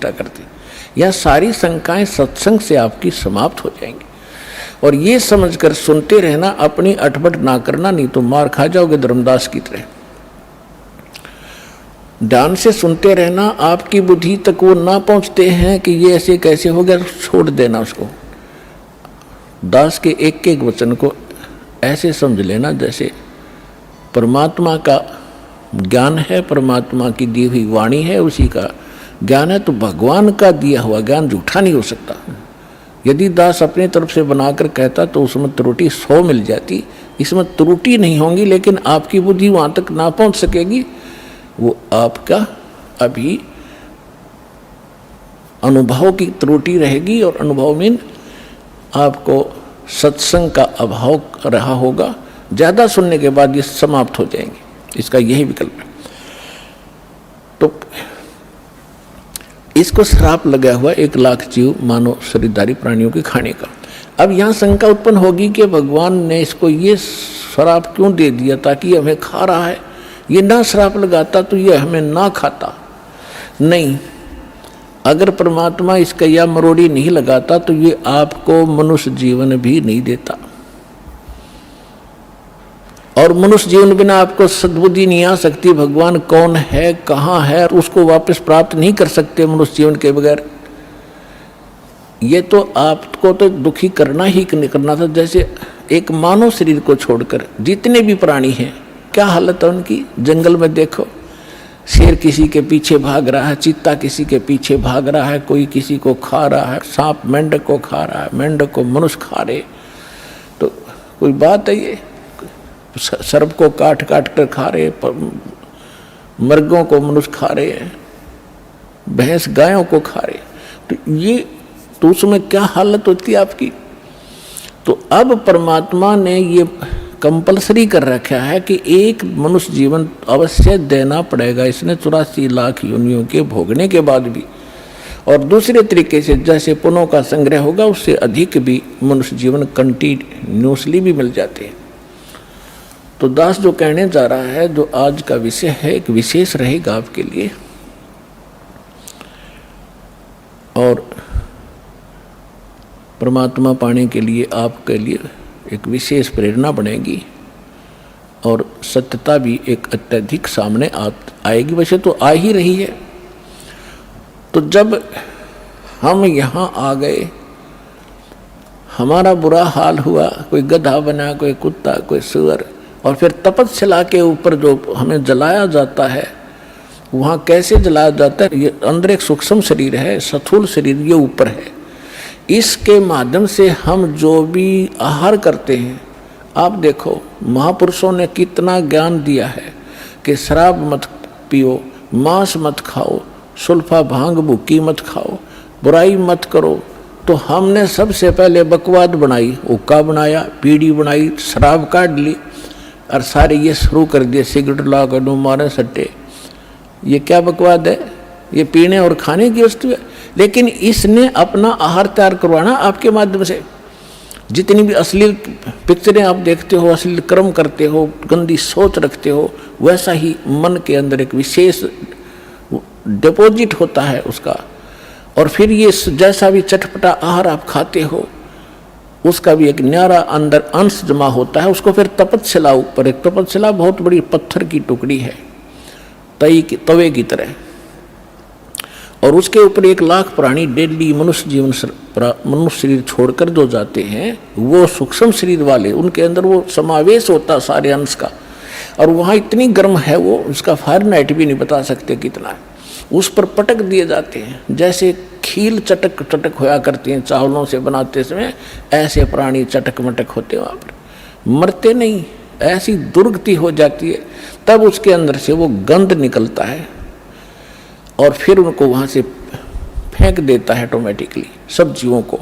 प्रतिष्ठा करते हैं। यह सारी शंकाएं सत्संग से आपकी समाप्त हो जाएंगी। और ये समझकर सुनते रहना, अपनी अटपट ना करना, नहीं तो मार खा जाओगे धर्मदास की तरह। ध्यान से सुनते रहना, आपकी बुद्धि तक वो ना पहुंचते हैं कि ये ऐसे कैसे हो गया, छोड़ देना उसको। दास के एक एक वचन को ऐसे समझ लेना जैसे परमात्मा का ज्ञान है, परमात्मा की दी हुई वाणी है, उसी का ज्ञान है। तो भगवान का दिया हुआ ज्ञान झूठा नहीं हो सकता। यदि दास अपनी तरफ से बनाकर कहता तो उसमें त्रुटि 100 मिल जाती, इसमें त्रुटि नहीं होंगी, लेकिन आपकी बुद्धि वहाँ तक ना पहुँच सकेगी। वो आपका अभी अनुभव की त्रुटि रहेगी, और अनुभव में आपको सत्संग का अभाव रहा होगा। ज़्यादा सुनने के बाद ये समाप्त हो जाएंगे, इसका यही विकल्प है। तो इसको श्राप लगा हुआ 1 लाख जीव मानव शरीरधारी प्राणियों के खाने का। अब यहाँ शंका उत्पन्न होगी कि भगवान ने इसको ये श्राप क्यों दे दिया, ताकि हमें खा रहा है। ये ना श्राप लगाता तो ये हमें ना खाता। नहीं, अगर परमात्मा इसका या मरोड़ी नहीं लगाता तो ये आपको मनुष्य जीवन भी नहीं देता, और मनुष्य जीवन बिना आपको सद्बुद्धि नहीं आ सकती। भगवान कौन है, कहाँ है, उसको वापस प्राप्त नहीं कर सकते मनुष्य जीवन के बगैर। ये तो आपको तो दुखी करना ही करना था। जैसे एक मानव शरीर को छोड़कर जितने भी प्राणी हैं, क्या हालत है उनकी। जंगल में देखो, शेर किसी के पीछे भाग रहा है, चीता किसी के पीछे भाग रहा है, कोई किसी को खा रहा है, सांप मेंढक को खा रहा है, मेंढक को मनुष्य खा रहे। तो कोई बात है ये। सर्प को काट काट कर खा रहे, मर्गों को मनुष्य खा रहे हैं, भैंस गायों को खा रहे। तो ये तो उसमें क्या हालत होती है आपकी। तो अब परमात्मा ने ये कंपलसरी कर रखा है कि एक मनुष्य जीवन अवश्य देना पड़ेगा इसने 84 लाख योनियों के भोगने के बाद भी। और दूसरे तरीके से जैसे पुण्यों का संग्रह होगा, उससे अधिक भी मनुष्य जीवन कंटिन्यूसली भी मिल जाते हैं। तो दास जो कहने जा रहा है, जो आज का विषय है, एक विशेष रहेगा आपके लिए, और परमात्मा पाने के लिए आपके लिए एक विशेष प्रेरणा बनेगी, और सत्यता भी एक अत्यधिक सामने आएगी। वैसे तो आ ही रही है। तो जब हम यहाँ आ गए, हमारा बुरा हाल हुआ, कोई गधा बना, कोई कुत्ता, कोई सुअर, और फिर तपस्या के ऊपर जो हमें जलाया जाता है, वहाँ कैसे जलाया जाता है। ये अंदर एक सूक्ष्म शरीर है, स्थूल शरीर ये ऊपर है। इसके माध्यम से हम जो भी आहार करते हैं, आप देखो महापुरुषों ने कितना ज्ञान दिया है कि शराब मत पियो, मांस मत खाओ, सुल्फा भांग भुक्की मत खाओ, बुराई मत करो। तो हमने सबसे पहले बकवाद बनाई, हुक्का बनाया, बीड़ी बनाई, शराब काट ली, और सारे ये शुरू कर दिए, सिगरेट ला कर दो, मारे सट्टे। ये क्या बकवाद है, ये पीने और खाने की वस्तु है। लेकिन इसने अपना आहार तैयार करवाना आपके माध्यम से। जितनी भी अश्लील पिक्चरें आप देखते हो, अश्लील कर्म करते हो, गंदी सोच रखते हो, वैसा ही मन के अंदर एक विशेष डिपॉजिट होता है उसका। और फिर ये जैसा भी चटपटा आहार आप खाते हो, उसका भी एक न्यारा अंदर अंश जमा होता है। उसको फिर तपस्या ऊपर, एक तपस्या बहुत बड़ी पत्थर की टुकड़ी है, तवे की तरह, और उसके ऊपर 1 लाख प्राणी डेली मनुष्य शरीर छोड़कर जो जाते हैं, वो सूक्ष्म शरीर वाले, उनके अंदर वो समावेश होता सारे अंश का। और वहाँ इतनी गर्म है वो, उसका फ़ारेनहाइट भी नहीं बता सकते कितना है। उस पर पटक दिए जाते हैं, जैसे खील चटक चटक होया करती हैं चावलों से बनाते समय, ऐसे प्राणी चटक मटक होते वहाँ पर, मरते नहीं, ऐसी दुर्गति हो जाती है। तब उसके अंदर से वो गंध निकलता है, और फिर उनको वहाँ से फेंक देता है ऑटोमेटिकली सब जीवों को।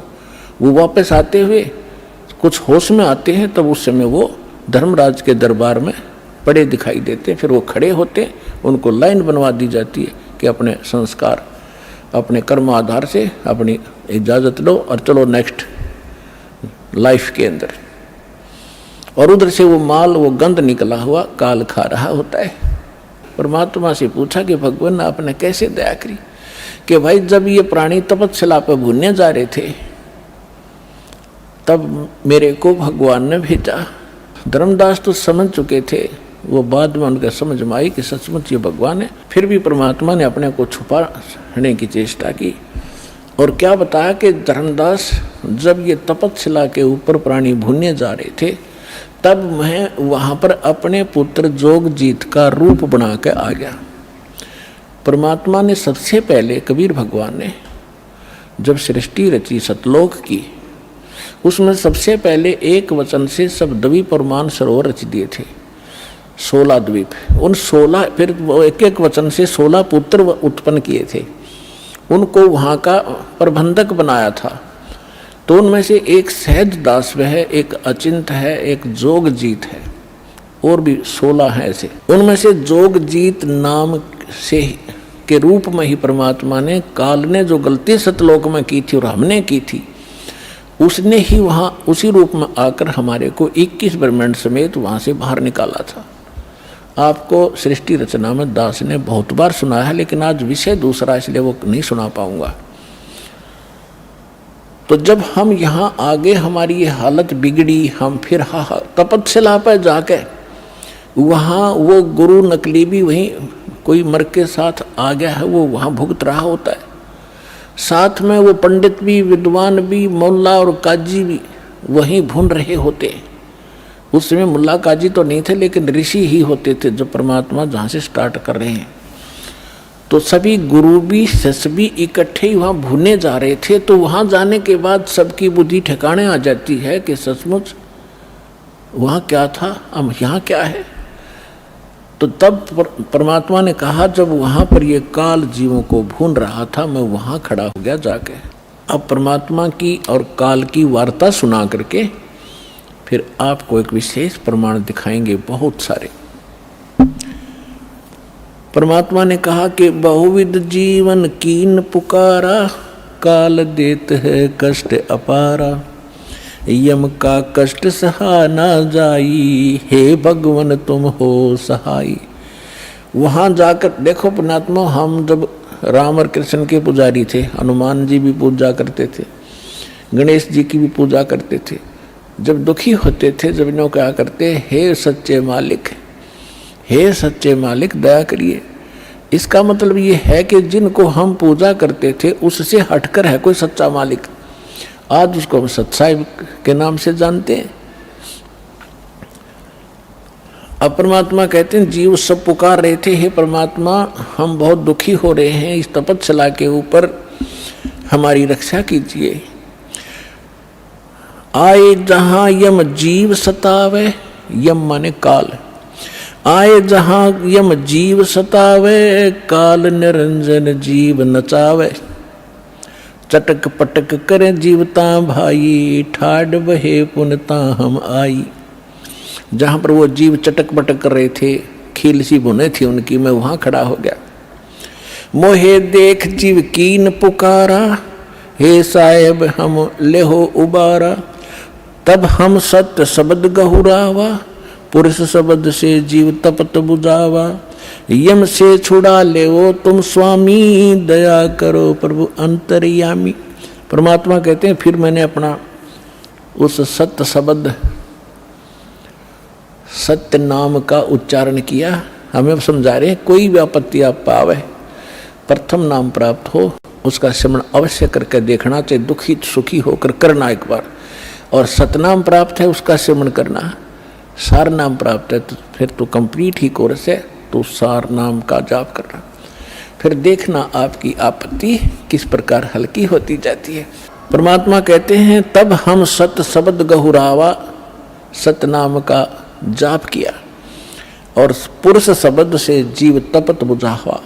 वो वापस आते हुए कुछ होश में आते हैं, तब उस समय वो धर्मराज के दरबार में पड़े दिखाई देते हैं। फिर वो खड़े होते, उनको लाइन बनवा दी जाती है कि अपने संस्कार, अपने कर्म आधार से अपनी इजाज़त लो और चलो नेक्स्ट लाइफ के अंदर। और उधर से वो माल, वो गंध निकला हुआ काल खा रहा होता है। परमात्मा से पूछा कि भगवान आपने कैसे दया करी, कि भाई जब ये प्राणी तपस्या पर भूनने जा रहे थे तब मेरे को भगवान ने भेजा। धर्मदास तो समझ चुके थे, वो बाद में उनके समझ में आई कि सचमुच ये भगवान है। फिर भी परमात्मा ने अपने को छुपाने की चेष्टा की और क्या बताया कि धर्मदास जब ये तपस्या के ऊपर प्राणी भूनने जा रहे थे तब मैं वहाँ पर अपने पुत्र जोगजीत का रूप बना के आ गया। परमात्मा ने सबसे पहले, कबीर भगवान ने जब सृष्टि रची सतलोक की, उसमें सबसे पहले एक वचन से सब द्वीप और मानसरोवर रच दिए थे, 16 द्वीप। उन 16 फिर वो एक एक वचन से 16 पुत्र उत्पन्न किए थे, उनको वहाँ का प्रबंधक बनाया था। तो उनमें से एक सहज दास है, एक अचिंत है, एक जोगजीत है, और भी 16 हैं ऐसे। उनमें से जोगजीत नाम से के रूप में ही परमात्मा ने, काल ने जो गलती सतलोक में की थी और हमने की थी, उसने ही वहाँ उसी रूप में आकर हमारे को 21 ब्रह्मांड समेत वहाँ से बाहर निकाला था। आपको सृष्टि रचना में दास ने बहुत बार सुनाया है, लेकिन आज विषय दूसरा इसलिए वो नहीं सुना पाऊंगा। तो जब हम यहाँ आगे हमारी ये हालत बिगड़ी, हम फिर तपस्या पर जाके वहाँ वो गुरु नकली भी वहीं कोई मर के साथ आ गया है, वो वहाँ भुगत रहा होता है। साथ में वो पंडित भी, विद्वान भी, मुल्ला और काजी भी वहीं भून रहे होते। उस समय मुल्ला काजी तो नहीं थे, लेकिन ऋषि ही होते थे जो परमात्मा जहाँ से स्टार्ट कर रहे हैं। तो सभी गुरु भी, शिष्य भी इकट्ठे ही वहाँ भूने जा रहे थे। तो वहाँ जाने के बाद सबकी बुद्धि ठिकाने आ जाती है कि सचमुच वहाँ क्या था, अब यहाँ क्या है। तो तब परमात्मा ने कहा, जब वहाँ पर ये काल जीवों को भून रहा था, मैं वहाँ खड़ा हो गया जाके। अब परमात्मा की और काल की वार्ता सुना करके फिर आपको एक विशेष प्रमाण दिखाएंगे, बहुत सारे। परमात्मा ने कहा कि बहुविध जीवन कीन पुकारा, काल देत है कष्ट अपारा, यम का कष्ट सहा ना जाई, हे भगवन तुम हो सहाई। वहाँ जाकर देखो परमात्मा, हम जब राम और कृष्ण के पुजारी थे, हनुमान जी भी पूजा करते थे, गणेश जी की भी पूजा करते थे। जब दुखी होते थे, जब इन्हों क्या करते, हे सच्चे मालिक, हे सच्चे मालिक दया करिए। इसका मतलब ये है कि जिनको हम पूजा करते थे उससे हटकर है कोई सच्चा मालिक। आज उसको हम सच्चाई के नाम से जानते हैं। अब परमात्मा कहते हैं, जीव सब पुकार रहे थे, हे परमात्मा हम बहुत दुखी हो रहे हैं, इस तपस्या के ऊपर हमारी रक्षा कीजिए। आए जहां यम जीव सतावे, यम माने काल, आए जहां यम जीव सतावे, काल निरंजन जीव नचावे। चटक पटक करे जीवता भाई, ठाड बहे पुनता हम आई। जहाँ पर वो जीव चटक पटक कर रहे थे, खील सी बुने थी उनकी, मैं वहाँ खड़ा हो गया। मोहे देख जीव कीन पुकारा, हे साहेब हम लेहो उबारा। तब हम सत्य शब्द गहुरावा, पुरुष शब्द से जीव तपत बुझावा। यम से छुड़ा ले वो तुम स्वामी, दया करो प्रभु अंतर्यामी। परमात्मा कहते हैं, फिर मैंने अपना उस सत्य शब्द, सत्य नाम का उच्चारण किया। हमें समझा रहे हैं, कोई भी आपत्ति आप पावे, प्रथम नाम प्राप्त हो उसका स्मरण अवश्य करके देखना चाहिए, दुखी सुखी होकर करना एक बार। और सतनाम प्राप्त है उसका स्मरण करना, सार नाम प्राप्त है तो फिर तो कंप्लीट ही कोर्स है, तो सार नाम का जाप करना। फिर देखना आपकी आपत्ति किस प्रकार हल्की होती जाती है। परमात्मा कहते हैं, तब हम सत शब्द गहुरावा, सतनाम का जाप किया और पुरुष शब्द से जीव तपत बुझावा।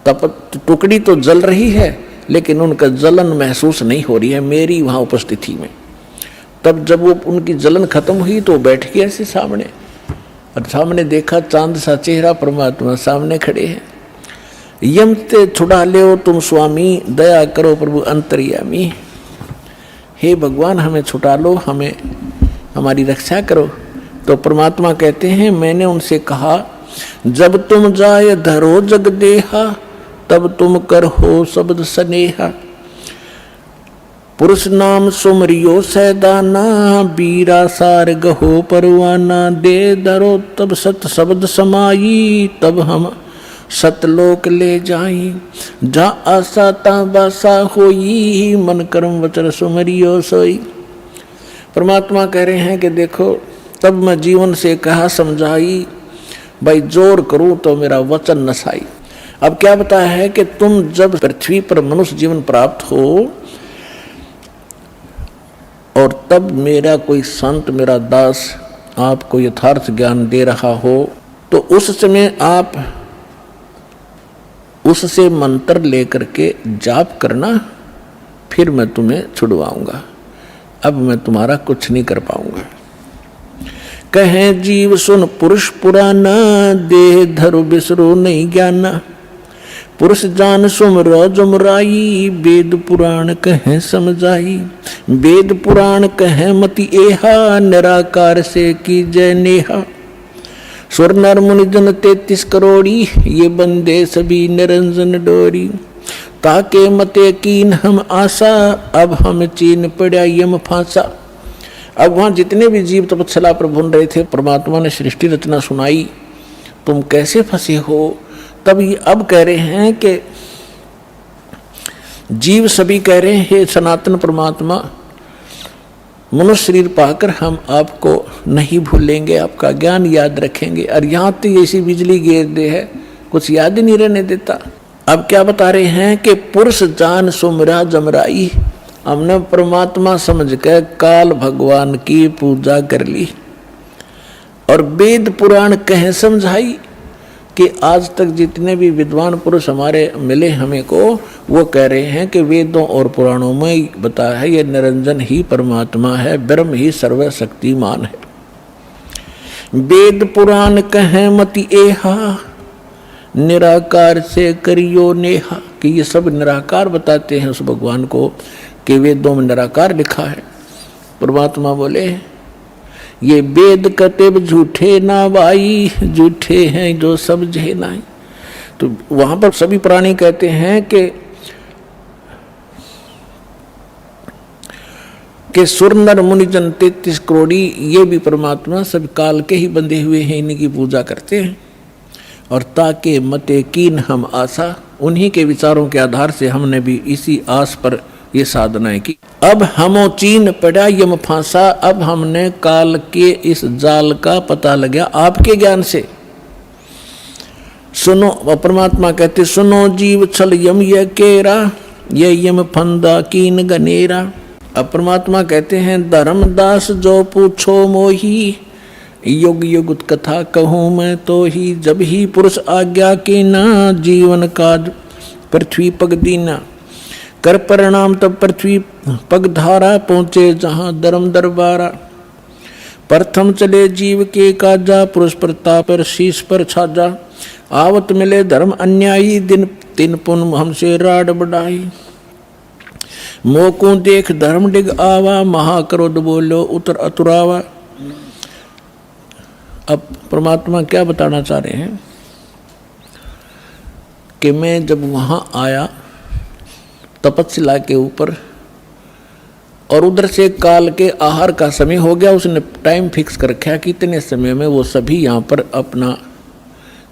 तपत टुकड़ी तो जल रही है, लेकिन उनका जलन महसूस नहीं हो रही है मेरी वहाँ उपस्थिति में। तब जब वो उनकी जलन खत्म हुई तो बैठ गए ऐसे सामने, और सामने देखा चांद सा चेहरा, परमात्मा सामने खड़े हैं। यम ते छुड़ा ले तुम स्वामी, दया करो प्रभु अंतर्यामी। हे भगवान हमें छुटा लो, हमें हमारी रक्षा करो। तो परमात्मा कहते हैं, मैंने उनसे कहा, जब तुम जाए धरो जग देहा, तब तुम कर हो शब्द स्नेहा। पुरुष नाम सुमरियो सैदाना, बीरा सार गहो परवाना। दे धरो तब सत शब्द समाई, तब हम सतलोक ले जाई। जा आशा ता बासा होई, मन कर्म वचन सुमरियो सोई। परमात्मा कह रहे हैं कि देखो तब मैं जीवन से कहा समझाई, भाई जोर करूं तो मेरा वचन नसाई। अब क्या बताया है कि तुम जब पृथ्वी पर मनुष्य जीवन प्राप्त हो और तब मेरा कोई संत, मेरा दास आपको यथार्थ ज्ञान दे रहा हो, तो उस समय आप उससे मंत्र लेकर के जाप करना, फिर मैं तुम्हें छुड़वाऊंगा। अब मैं तुम्हारा कुछ नहीं कर पाऊंगा। कहे जीव सुन पुरुष पुराना, देह धरु बिसरो नहीं ज्ञाना। पुरुष जान सुमरो जुमराई, वेद पुराण कहे समझाई। वेद पुराण कहे मति एहा, निराकार से की जय नेहा। सुर नर मुनि जन 33 करोड़ी, ये बंदे सभी निरंजन डोरी। ताके मते कीन हम आशा, अब हम चीन पड़ा यम फांसा। अब वहां जितने भी जीव तपस्या पर भून रहे थे, परमात्मा ने सृष्टि रचना सुनाई, तुम कैसे फंसे हो। तब ये अब कह रहे हैं कि जीव सभी कह रहे हैं, हे सनातन परमात्मा, मनुष्य शरीर पाकर हम आपको नहीं भूलेंगे, आपका ज्ञान याद रखेंगे। और यहाँ तो ऐसी बिजली गिर दे है, कुछ याद ही नहीं रहने देता। अब क्या बता रहे हैं कि पुरुष जान सुमरा जमराई। हमने परमात्मा समझ कर काल भगवान की पूजा कर ली और वेद पुराण कहे समझाई कि आज तक जितने भी विद्वान पुरुष हमारे मिले हमें को, वो कह रहे हैं कि वेदों और पुराणों में बताया है ये निरंजन ही परमात्मा है, ब्रह्म ही सर्वशक्तिमान है। वेद पुराण कहे मति एहा, निराकार से करियो नेहा। कि ये सब निराकार बताते हैं उस भगवान को कि वेदों में निराकार लिखा है। परमात्मा बोले ये वेद कतेब झूठे ना भाई, झूठे हैं जो समझे नहीं। तो वहां पर सभी प्राणी कहते हैं कि सुर नर मुनि जन 33 करोड़ी, ये भी परमात्मा सब काल के ही बंधे हुए हैं, इन्हीं की पूजा करते हैं। और ताके मते कीन हम आशा, उन्हीं के विचारों के आधार से हमने भी इसी आस पर ये साधनाएं की। अब हमो चीन पड़ा यम फांसा, अब हमने काल के इस जाल का पता लगा आपके ज्ञान से। सुनो, परमात्मा कहते सुनो जीव छल यम ये केरा, ये यम फंदा कीन गनेरा। अब परमात्मा कहते हैं धर्मदास जो पूछो मोही, युग युग कथा कहूँ मैं तो ही। जब ही पुरुष आज्ञा की ना, जीवन काज पृथ्वी पग दीना। कर परिणाम तब पृथ्वी पग धारा, पहुँचे जहाँ धर्म दरबारा। प्रथम चले जीव के काजा, पुरुष प्रताप पर शीश पर छाजा। आवत मिले धर्म अन्यायी, दिन तीन पुन हमसे राड बढ़ाई। मोकू देख धर्म डिग आवा, महाक्रोध बोलो उतर अतुरावा। अब परमात्मा क्या बताना चाह रहे हैं कि मैं जब वहां आया तपस्या के ऊपर, और उधर से काल के आहार का समय हो गया, उसने टाइम फिक्स कर रखा कि इतने समय में वो सभी यहाँ पर अपना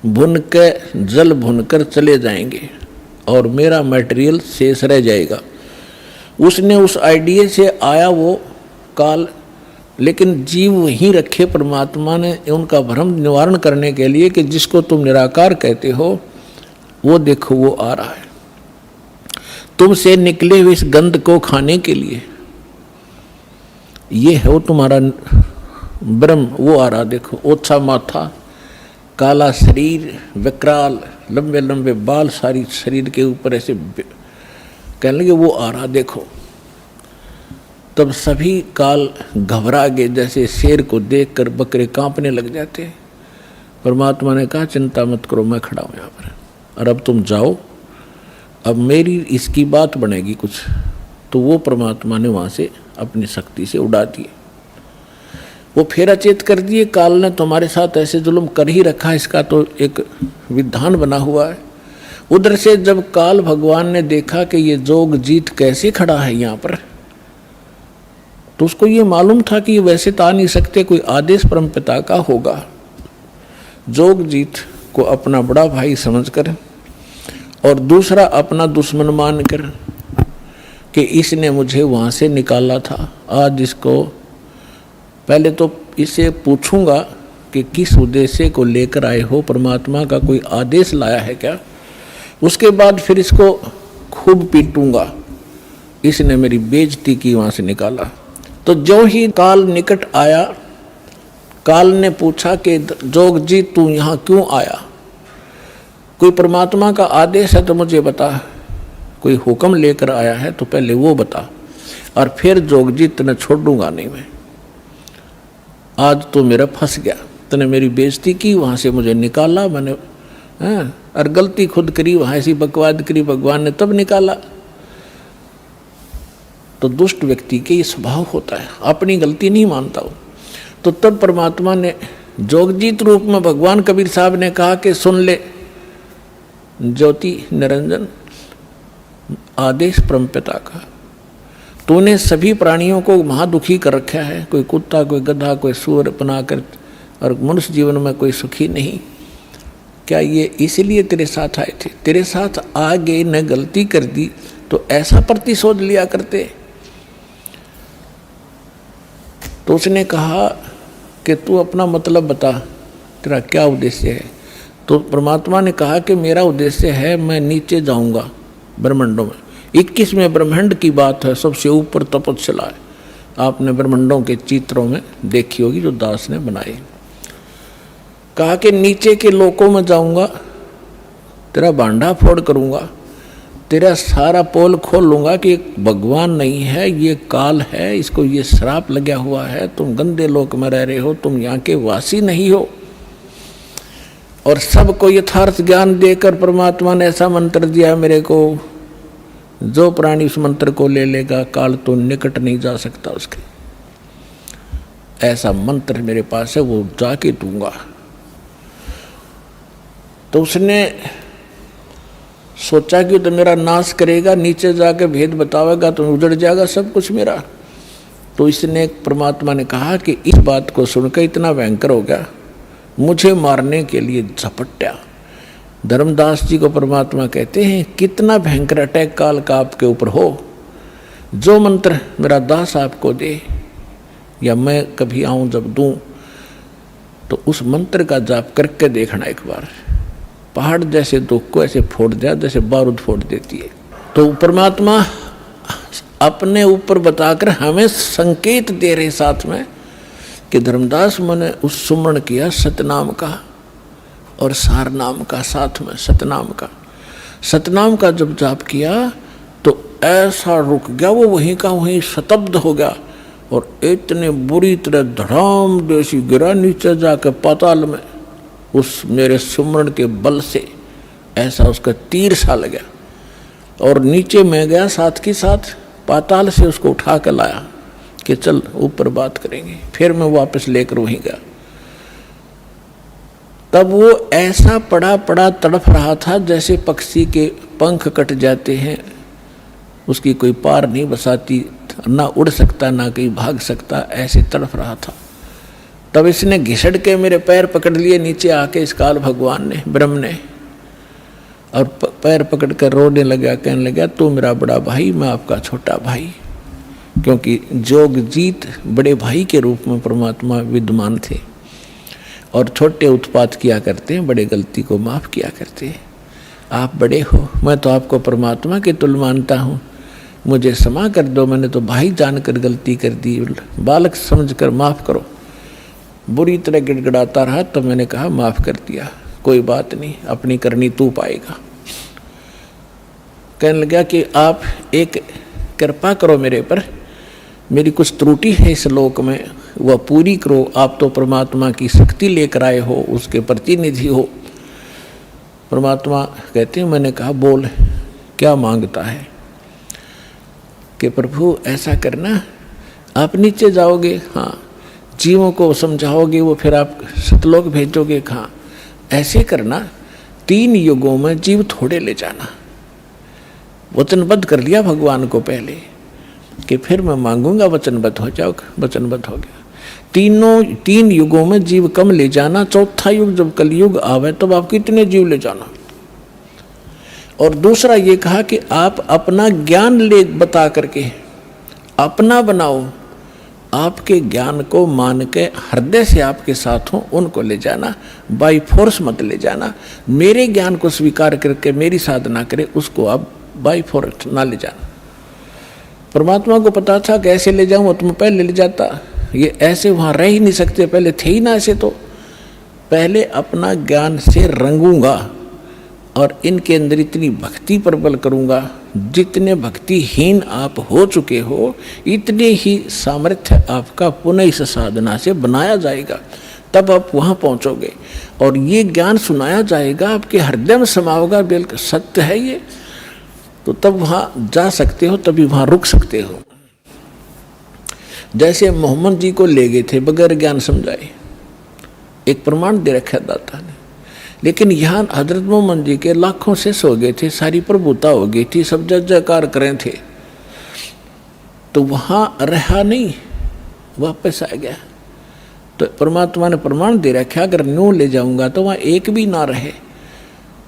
भुन के जल भुनकर चले जाएंगे और मेरा मटेरियल शेष रह जाएगा। उसने उस आइडिया से आया वो काल, लेकिन जीव वहीं रखे परमात्मा ने उनका भ्रम निवारण करने के लिए कि जिसको तुम निराकार कहते हो वो देखो वो आ रहा है, तुमसे निकले हुए इस गंध को खाने के लिए। ये है वो तुम्हारा ब्रह्म, वो आ रहा देखो। ओछा माथा, काला शरीर, विकराल, लंबे लंबे बाल सारी शरीर के ऊपर ऐसे कहने लगे वो आ रहा देखो। तब सभी काल घबरा गए, जैसे शेर को देखकर बकरे कांपने लग जाते हैं। परमात्मा ने कहा चिंता मत करो, मैं खड़ा हूं यहाँ पर, और अब तुम जाओ, अब मेरी इसकी बात बनेगी कुछ। तो वो परमात्मा ने वहाँ से अपनी शक्ति से उड़ा दिए, वो फिर अचेत कर दिए। काल ने तुम्हारे साथ ऐसे जुल्म कर ही रखा, इसका तो एक विधान बना हुआ है। उधर से जब काल भगवान ने देखा कि ये जोगजीत कैसे खड़ा है यहाँ पर, तो उसको ये मालूम था कि ये वैसे तो आ नहीं सकते, कोई आदेश परमपिता का होगा। जोगजीत को अपना बड़ा भाई समझकर और दूसरा अपना दुश्मन मानकर कि इसने मुझे वहाँ से निकाला था, आज इसको पहले तो इसे पूछूंगा कि किस उद्देश्य को लेकर आए हो, परमात्मा का कोई आदेश लाया है क्या, उसके बाद फिर इसको खूब पीटूंगा, इसने मेरी बेइज्जती की, वहाँ से निकाला। तो जो ही काल निकट आया, काल ने पूछा कि जोगजीत तू यहाँ क्यों आया, कोई परमात्मा का आदेश है तो मुझे बता, कोई हुक्म लेकर आया है तो पहले वो बता, और फिर जोगजीत तने छोड़ूंगा नहीं मैं, आज तो मेरा फंस गया, तने मेरी बेइज्जती की, वहाँ से मुझे निकाला मैंने, और गलती खुद करी, वहाँ ऐसी बकवाद करी, भगवान ने तब निकाला। तो दुष्ट व्यक्ति के ये स्वभाव होता है, अपनी गलती नहीं मानता हो। तो तब परमात्मा ने जोगजीत रूप में भगवान कबीर साहब ने कहा कि सुन ले ज्योति निरंजन, आदेश परमपिता का, तूने सभी प्राणियों को महादुखी कर रखा है, कोई कुत्ता, कोई गधा, कोई सूअर बनाकर, और मनुष्य जीवन में कोई सुखी नहीं। क्या ये इसलिए तेरे साथ आए थे? तेरे साथ आगे न गलती कर दी तो ऐसा प्रतिशोध लिया करते। तो उसने कहा कि तू अपना मतलब बता, तेरा क्या उद्देश्य है? तो परमात्मा ने कहा कि मेरा उद्देश्य है, मैं नीचे जाऊंगा ब्रह्मांडों में। 21वें ब्रह्मांड की बात है, सबसे ऊपर तपस्या है, आपने ब्रह्मांडों के चित्रों में देखी होगी जो दास ने बनाए। कहा कि नीचे के लोकों में जाऊंगा, तेरा भांडा फोड़ करूंगा, तेरा सारा पोल खोल लूंगा कि भगवान नहीं है, ये काल है, इसको ये श्राप लगा हुआ है, तुम गंदे लोक में रह रहे हो, तुम यहाँ के वासी नहीं हो। और सबको यथार्थ ज्ञान देकर परमात्मा ने ऐसा मंत्र दिया मेरे को, जो प्राणी उस मंत्र को ले लेगा काल तो निकट नहीं जा सकता उसके। ऐसा मंत्र मेरे पास है, वो जाके दूंगा। तो उसने सोचा कि तो मेरा नाश करेगा, नीचे जाके भेद बतावेगा तो उजड़ जाएगा सब कुछ मेरा। तो इसने परमात्मा ने कहा कि इस बात को सुनकर इतना भयंकर हो गया, मुझे मारने के लिए झपट्या। धर्मदास जी को परमात्मा कहते हैं कितना भयंकर अटैक काल का आपके ऊपर हो, जो मंत्र मेरा दास आपको दे या मैं कभी आऊं जब दूं, तो उस मंत्र का जाप करके देखना एक बार, पहाड़ जैसे दुख को ऐसे फोड़ दिया जैसे बारूद फोड़ देती है। तो परमात्मा अपने ऊपर बताकर हमें संकेत दे रहे साथ में कि धर्मदास मैंने उस सुमरण किया सतनाम का और सार नाम का, साथ में सतनाम का। सतनाम का जब जाप किया तो ऐसा रुक गया वो, वहीं का वहीं शतब्द हो गया और इतने बुरी तरह धड़ाम जैसी गिरा नीचे जाकर पाताल में। उस मेरे सुमरण के बल से ऐसा उसका तीर सा लगा और नीचे मैं गया, साथ के साथ पाताल से उसको उठा कर लाया कि चल ऊपर बात करेंगे। फिर मैं वापस लेकर वहीं गया। तब वो ऐसा पड़ा पड़ा तड़फ रहा था जैसे पक्षी के पंख कट जाते हैं, उसकी कोई पार नहीं बसाती, ना उड़ सकता ना कहीं भाग सकता, ऐसे तड़फ रहा था। तब इसने घिसड़ के मेरे पैर पकड़ लिए नीचे आके, इस काल भगवान ने, ब्रह्म ने, और पैर पकड़ कर रोने लगा, कहने लगा तू मेरा बड़ा भाई, मैं आपका छोटा भाई। क्योंकि जोगजीत बड़े भाई के रूप में परमात्मा विद्यमान थे और छोटे उत्पात किया करते हैं, बड़े गलती को माफ़ किया करते हैं। आप बड़े हो, मैं तो आपको परमात्मा के तुल्य मानता हूँ, मुझे क्षमा कर दो, मैंने तो भाई जानकर गलती कर दी, बालक समझकर माफ़ करो। बुरी तरह गिड़गिड़ाता रहा, तो मैंने कहा माफ़ कर दिया, कोई बात नहीं, अपनी करनी तू पाएगा। कहने लगा कि आप एक कृपा करो मेरे पर, मेरी कुछ त्रुटि है इस लोक में, वह पूरी करो। आप तो परमात्मा की शक्ति लेकर आए हो, उसके प्रतिनिधि हो। परमात्मा कहते हैं, मैंने कहा बोल क्या मांगता है? कि प्रभु ऐसा करना, आप नीचे जाओगे, हाँ, जीवों को समझाओगे, वो फिर आप सतलोक भेजोगे, हाँ, ऐसे करना 3 युगों में जीव थोड़े ले जाना। वचनबद्ध कर लिया भगवान को पहले कि फिर मैं मांगूंगा, वचनबद्ध हो जाओ, वचनबद्ध हो गया। 3 युगों में जीव कम ले जाना, चौथा युग जब कलयुग आवे तब आप कितने जीव ले जाना। और दूसरा ये कहा कि आप अपना ज्ञान ले बता करके अपना बनाओ, आपके ज्ञान को मान के हृदय से आपके साथ हो उनको ले जाना, बाई फोर्स मत ले जाना। मेरे ज्ञान को स्वीकार करके मेरी साधना करे उसको आप बाई फोर्स ना ले जाना। परमात्मा को पता था कैसे ले जाऊं, तुम पहले ले जाता, ये ऐसे वहां रह ही नहीं सकते, पहले थे ही ना ऐसे, तो पहले अपना ज्ञान से रंगूंगा और इनके अंदर इतनी भक्ति प्रबल करूंगा, जितने भक्तिहीन आप हो चुके हो इतने ही सामर्थ्य आपका पुनः इस साधना से बनाया जाएगा, तब आप वहाँ पहुँचोगे और ये ज्ञान सुनाया जाएगा, आपके हृदय में समाओगा, बिल्कुल सत्य है ये, तो तब वहाँ जा सकते हो, तभी वहाँ रुक सकते हो। जैसे मोहम्मद जी को ले गए थे बगैर ज्ञान समझाए, एक प्रमाण दे रखा दाता ने, लेकिन यहाँ हजरत मोहम्मद जी के लाखों से सो गए थे, सारी प्रभुता हो गई थी, सब जय जयकार करें थे, तो वहाँ रहा नहीं, वापस आ गया। तो परमात्मा ने प्रमाण दे रखा अगर न्यू ले जाऊंगा तो वहाँ एक भी ना रहे।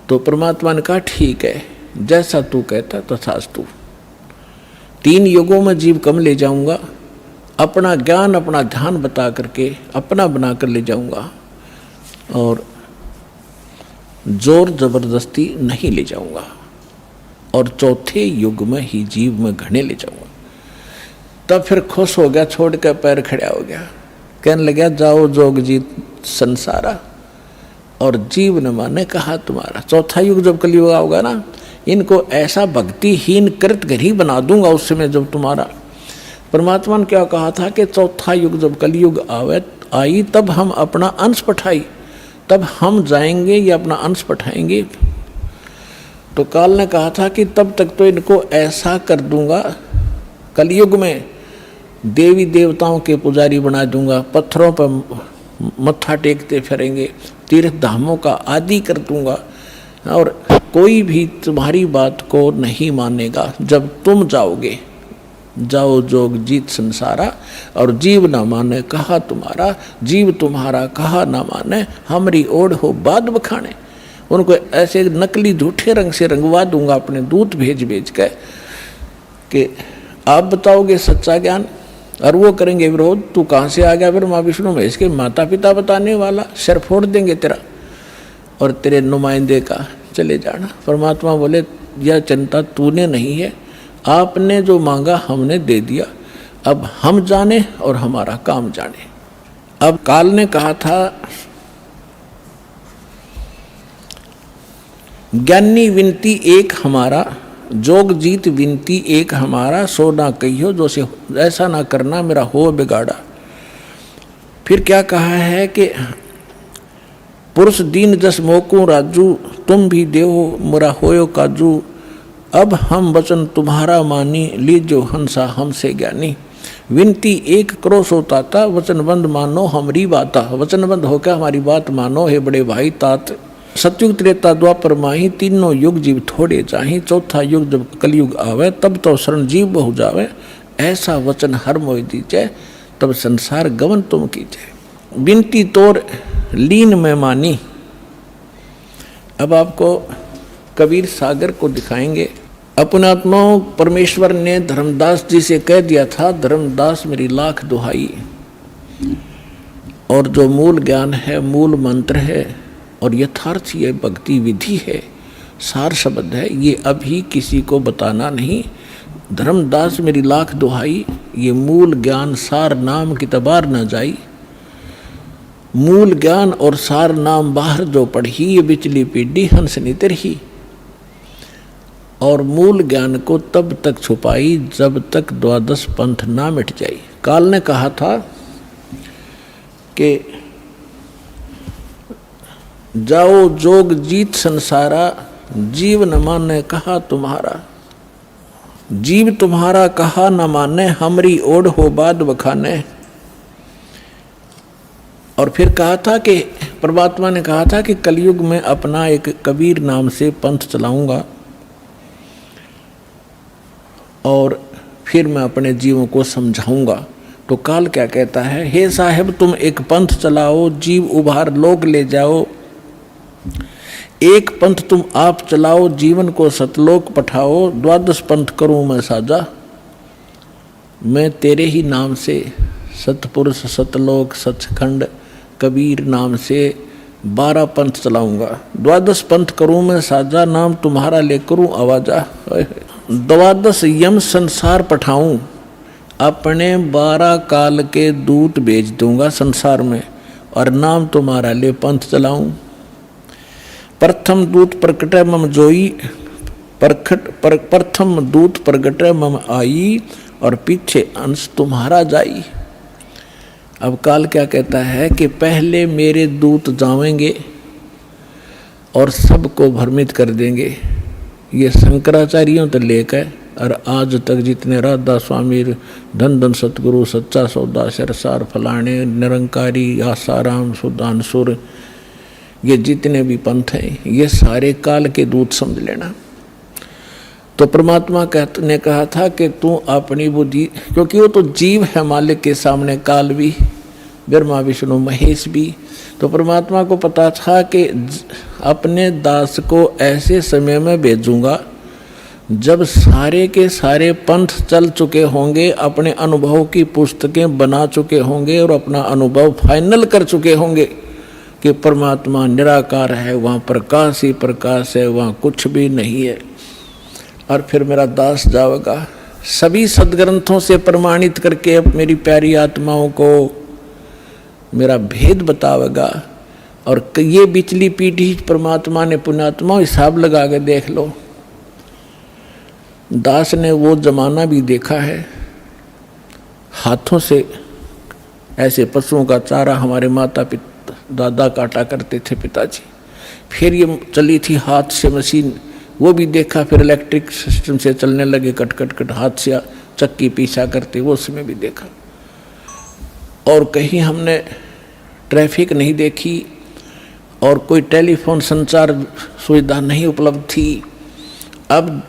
तो परमात्मा ने कहा ठीक है, जैसा तू कहता तथास्तु। 3 युगों में जीव कम ले जाऊंगा, अपना ज्ञान अपना ध्यान बता करके अपना बना कर ले जाऊंगा, और जोर जबरदस्ती नहीं ले जाऊंगा, और चौथे युग में ही जीव में घने ले जाऊंगा। तब फिर खुश हो गया, छोड़ कर पैर खड़ा हो गया, कहने लगा जाओ जोग जीत संसारा, और जीव न माने कहा तुम्हारा। चौथा युग जब कलयुग होगा ना, इनको ऐसा भक्तिहीन कृत घरी बना दूंगा उस समय जब तुम्हारा। परमात्मा ने क्या कहा था कि चौथा युग जब कलयुग आई तब हम अपना अंश पठाई, तब हम जाएंगे या अपना अंश पठाएंगे। तो काल ने कहा था कि तब तक तो इनको ऐसा कर दूंगा, कलयुग में देवी देवताओं के पुजारी बना दूंगा, पत्थरों पर मत्था टेकते फिरेंगे, तीर्थ धामों का आदि कर दूंगा, और कोई भी तुम्हारी बात को नहीं मानेगा। जब तुम जाओगे, जाओ जोग जीत संसारा, और जीव न माने कहा तुम्हारा, जीव तुम्हारा कहा न माने, हमारी ओढ़ हो बाद बखाने। उनको ऐसे नकली झूठे रंग से रंगवा दूंगा अपने दूत भेज भेज के कि आप बताओगे सच्चा ज्ञान, और वो करेंगे विरोध। तू कहाँ से आ गया फिर माँ विष्णु महेश के माता पिता बताने वाला, सिर फोड़ देंगे तेरा और तेरे नुमाइंदे का, चले जाना। परमात्मा बोले यह चिंता तूने नहीं है, आपने जो मांगा हमने दे दिया, अब हम जाने और हमारा काम जाने। अब काल ने कहा था ज्ञानी विनती एक हमारा, जोग जीत विनती एक हमारा, सो ना कहियो जो से ऐसा ना करना मेरा हो बिगाड़ा। फिर क्या कहा है कि पुरुष दीन जस मोकू राजू, तुम भी देहो मुरा होयो काजू, अब हम वचन तुम्हारा मानी, लीजो हंसा हमसे ज्ञानी। विनती एक करो सो ताता, वचनबंद मानो हमारी बाता। वचनबंद होकर हमारी बात मानो हे बड़े भाई तात। सतयुग त्रेता द्वापर माही, तीनों युग जीव थोड़े चाही, चौथा युग जब कलयुग आवे तब तो शरण जीव बहु जावे। ऐसा वचन हर मोहि दीजे, तब संसार गमन तुम कीजे। विनती तोर लीन में मानी। अब आपको कबीर सागर को दिखाएंगे। अपने आत्माओं परमेश्वर ने धर्मदास जी से कह दिया था, धर्मदास मेरी लाख दुहाई, और जो मूल ज्ञान है, मूल मंत्र है और यथार्थ ये भक्ति विधि है, सार शब्द है, ये अभी किसी को बताना नहीं। धर्मदास मेरी लाख दुहाई, ये मूल ज्ञान सार नाम की तबार न जाई। मूल ज्ञान और सार नाम बाहर जो पढ़ी, ये बिचली पीढ़ी हंस नितर ही। और मूल ज्ञान को तब तक छुपाई जब तक द्वादश पंथ ना मिट जाई। काल ने कहा था कि जाओ जोग जीत संसारा, जीव न माने कहा तुम्हारा। जीव तुम्हारा कहा न माने, हमरी ओढ़ हो बाद बखाने। और फिर कहा था कि परमात्मा ने कहा था कि कलयुग में अपना एक कबीर नाम से पंथ चलाऊंगा और फिर मैं अपने जीवों को समझाऊंगा। तो काल क्या कहता है, हे साहेब तुम एक पंथ चलाओ, जीव उभार लोक ले जाओ। एक पंथ तुम आप चलाओ, जीवन को सतलोक पठाओ। 12 पंथ करूं मैं साजा, मैं तेरे ही नाम से सतपुरुष सतलोक सचखंड कबीर नाम से 12 पंथ चलाऊंगा। 12 पंथ करूं मैं साजा, नाम तुम्हारा ले करूं आवाजा। 12 यम संसार पठाऊं, अपने 12 काल के दूत भेज दूंगा संसार में और नाम तुम्हारा ले पंथ चलाऊं। प्रथम दूत प्रकटे मम जोई, प्रथम दूत प्रकटे मम आई और पीछे अंश तुम्हारा जाई। अब काल क्या कहता है कि पहले मेरे दूत जावेंगे और सबको भ्रमित कर देंगे। ये शंकराचार्यों तो लेकर और आज तक जितने राधा स्वामी, धन धन सतगुरु, सच्चा सौदा, सरसार, फलाने, निरंकारी, आसाराम, सुदानसुर, ये जितने भी पंथ हैं ये सारे काल के दूत समझ लेना। तो परमात्मा ने कहा था कि तू अपनी बुद्धि, क्योंकि वो तो जीव है मालिक के सामने, काल भी, ब्रह्मा विष्णु महेश भी। तो परमात्मा को पता था कि अपने दास को ऐसे समय में भेजूंगा जब सारे के सारे पंथ चल चुके होंगे, अपने अनुभव की पुस्तकें बना चुके होंगे और अपना अनुभव फाइनल कर चुके होंगे कि परमात्मा निराकार है, वहाँ प्रकाश ही प्रकाश है, वहाँ कुछ भी नहीं है। और फिर मेरा दास जाएगा सभी सदग्रंथों से प्रमाणित करके अब मेरी प्यारी आत्माओं को मेरा भेद बतावेगा। और ये बिचली पीढ़ी परमात्मा ने पुण्यात्मा हिसाब लगा के देख लो, दास ने वो जमाना भी देखा है, हाथों से ऐसे पशुओं का चारा हमारे माता पिता दादा काटा करते थे पिताजी। फिर ये चली थी हाथ से मशीन, वो भी देखा। फिर इलेक्ट्रिक सिस्टम से चलने लगे, कट कट कट हाथ से चक्की पीछा करते, वो उसमें भी देखा। और कहीं हमने ट्रैफिक नहीं देखी और कोई टेलीफोन संचार सुविधा नहीं उपलब्ध थी। अब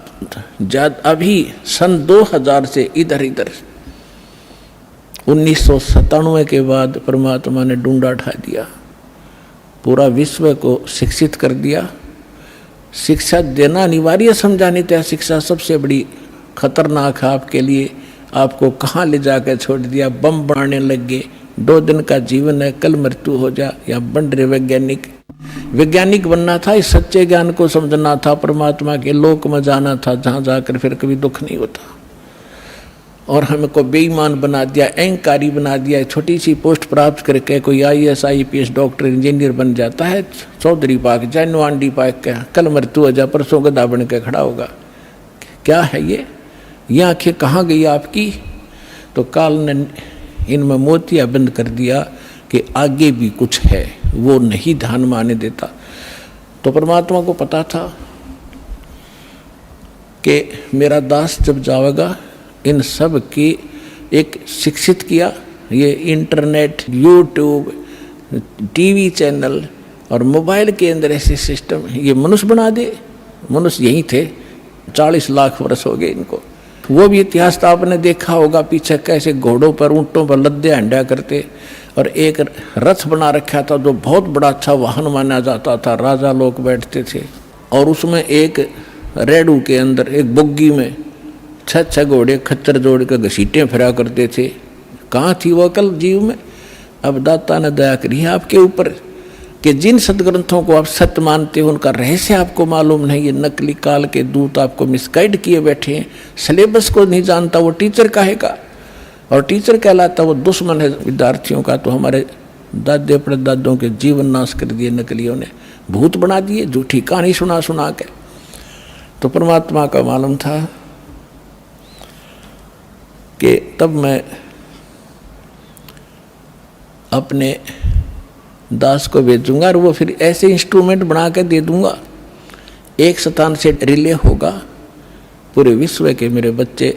अभी सन 2000 से इधर 1997 के बाद परमात्मा ने डूंडा उठा दिया, पूरा विश्व को शिक्षित कर दिया। शिक्षा देना अनिवार्य समझा, नहीं था शिक्षा सबसे बड़ी खतरनाक है आपके लिए। आपको कहाँ ले जाकर छोड़ दिया, बम बनाने लग गए। 2 दिन का जीवन है, कल मृत्यु हो जा। या बन रहे वैज्ञानिक बनना था, इस सच्चे ज्ञान को समझना था, परमात्मा के लोक में जाना था जहाँ जाकर फिर कभी दुख नहीं होता। और हमको बेईमान बना दिया, अहंकारी बना दिया। छोटी सी पोस्ट प्राप्त करके कोई IAS IPS डॉक्टर इंजीनियर बन जाता है, चौधरी पाक जानो आंडी पाक का, कल मृत्यु हो जा, परसों गधा बन के खड़ा होगा। क्या है ये आंखें कहाँ गई आपकी? तो काल ने इनमें मोतिया बंद कर दिया कि आगे भी कुछ है, वो नहीं ध्यान में आने देता। तो परमात्मा को पता था कि मेरा दास जब जाएगा, इन सब की एक शिक्षित किया। ये इंटरनेट, यूट्यूब, टीवी चैनल और मोबाइल के अंदर ऐसे सिस्टम, ये मनुष्य बना दे। मनुष्य यही थे, 40 लाख वर्ष हो गए इनको। वो भी इतिहास तो आपने देखा होगा, पीछे कैसे घोड़ों पर, ऊँटों पर लद्दे हंडा करते। और एक रथ बना रखा था जो बहुत बड़ा अच्छा वाहन माना जाता था, राजा लोग बैठते थे। और उसमें एक रेडू के अंदर, एक बुग्गी में 6 घोड़े खच्चर जोड़ कर घसीटें फिरा करते थे। कहाँ थी वो अकल जीव में? अब दाता ने दया करी है आपके ऊपर कि जिन सदग्रंथों को आप सत्य मानते हो उनका रहस्य आपको मालूम नहीं। ये नकली काल के दूत आपको मिसगाइड किए बैठे हैं। सिलेबस को नहीं जानता वो टीचर काहेगा, और टीचर कहलाता वो दुश्मन है विद्यार्थियों का। तो हमारे दादे परदादों के जीवन नाश कर दिए नकलियों ने, भूत बना दिए, झूठी कहानी सुना के। तो परमात्मा का मालूम था कि तब मैं अपने दास को भेजूंगा और वो फिर ऐसे इंस्ट्रूमेंट बना के दे दूंगा, एक स्थान से रिले होगा पूरे विश्व के मेरे बच्चे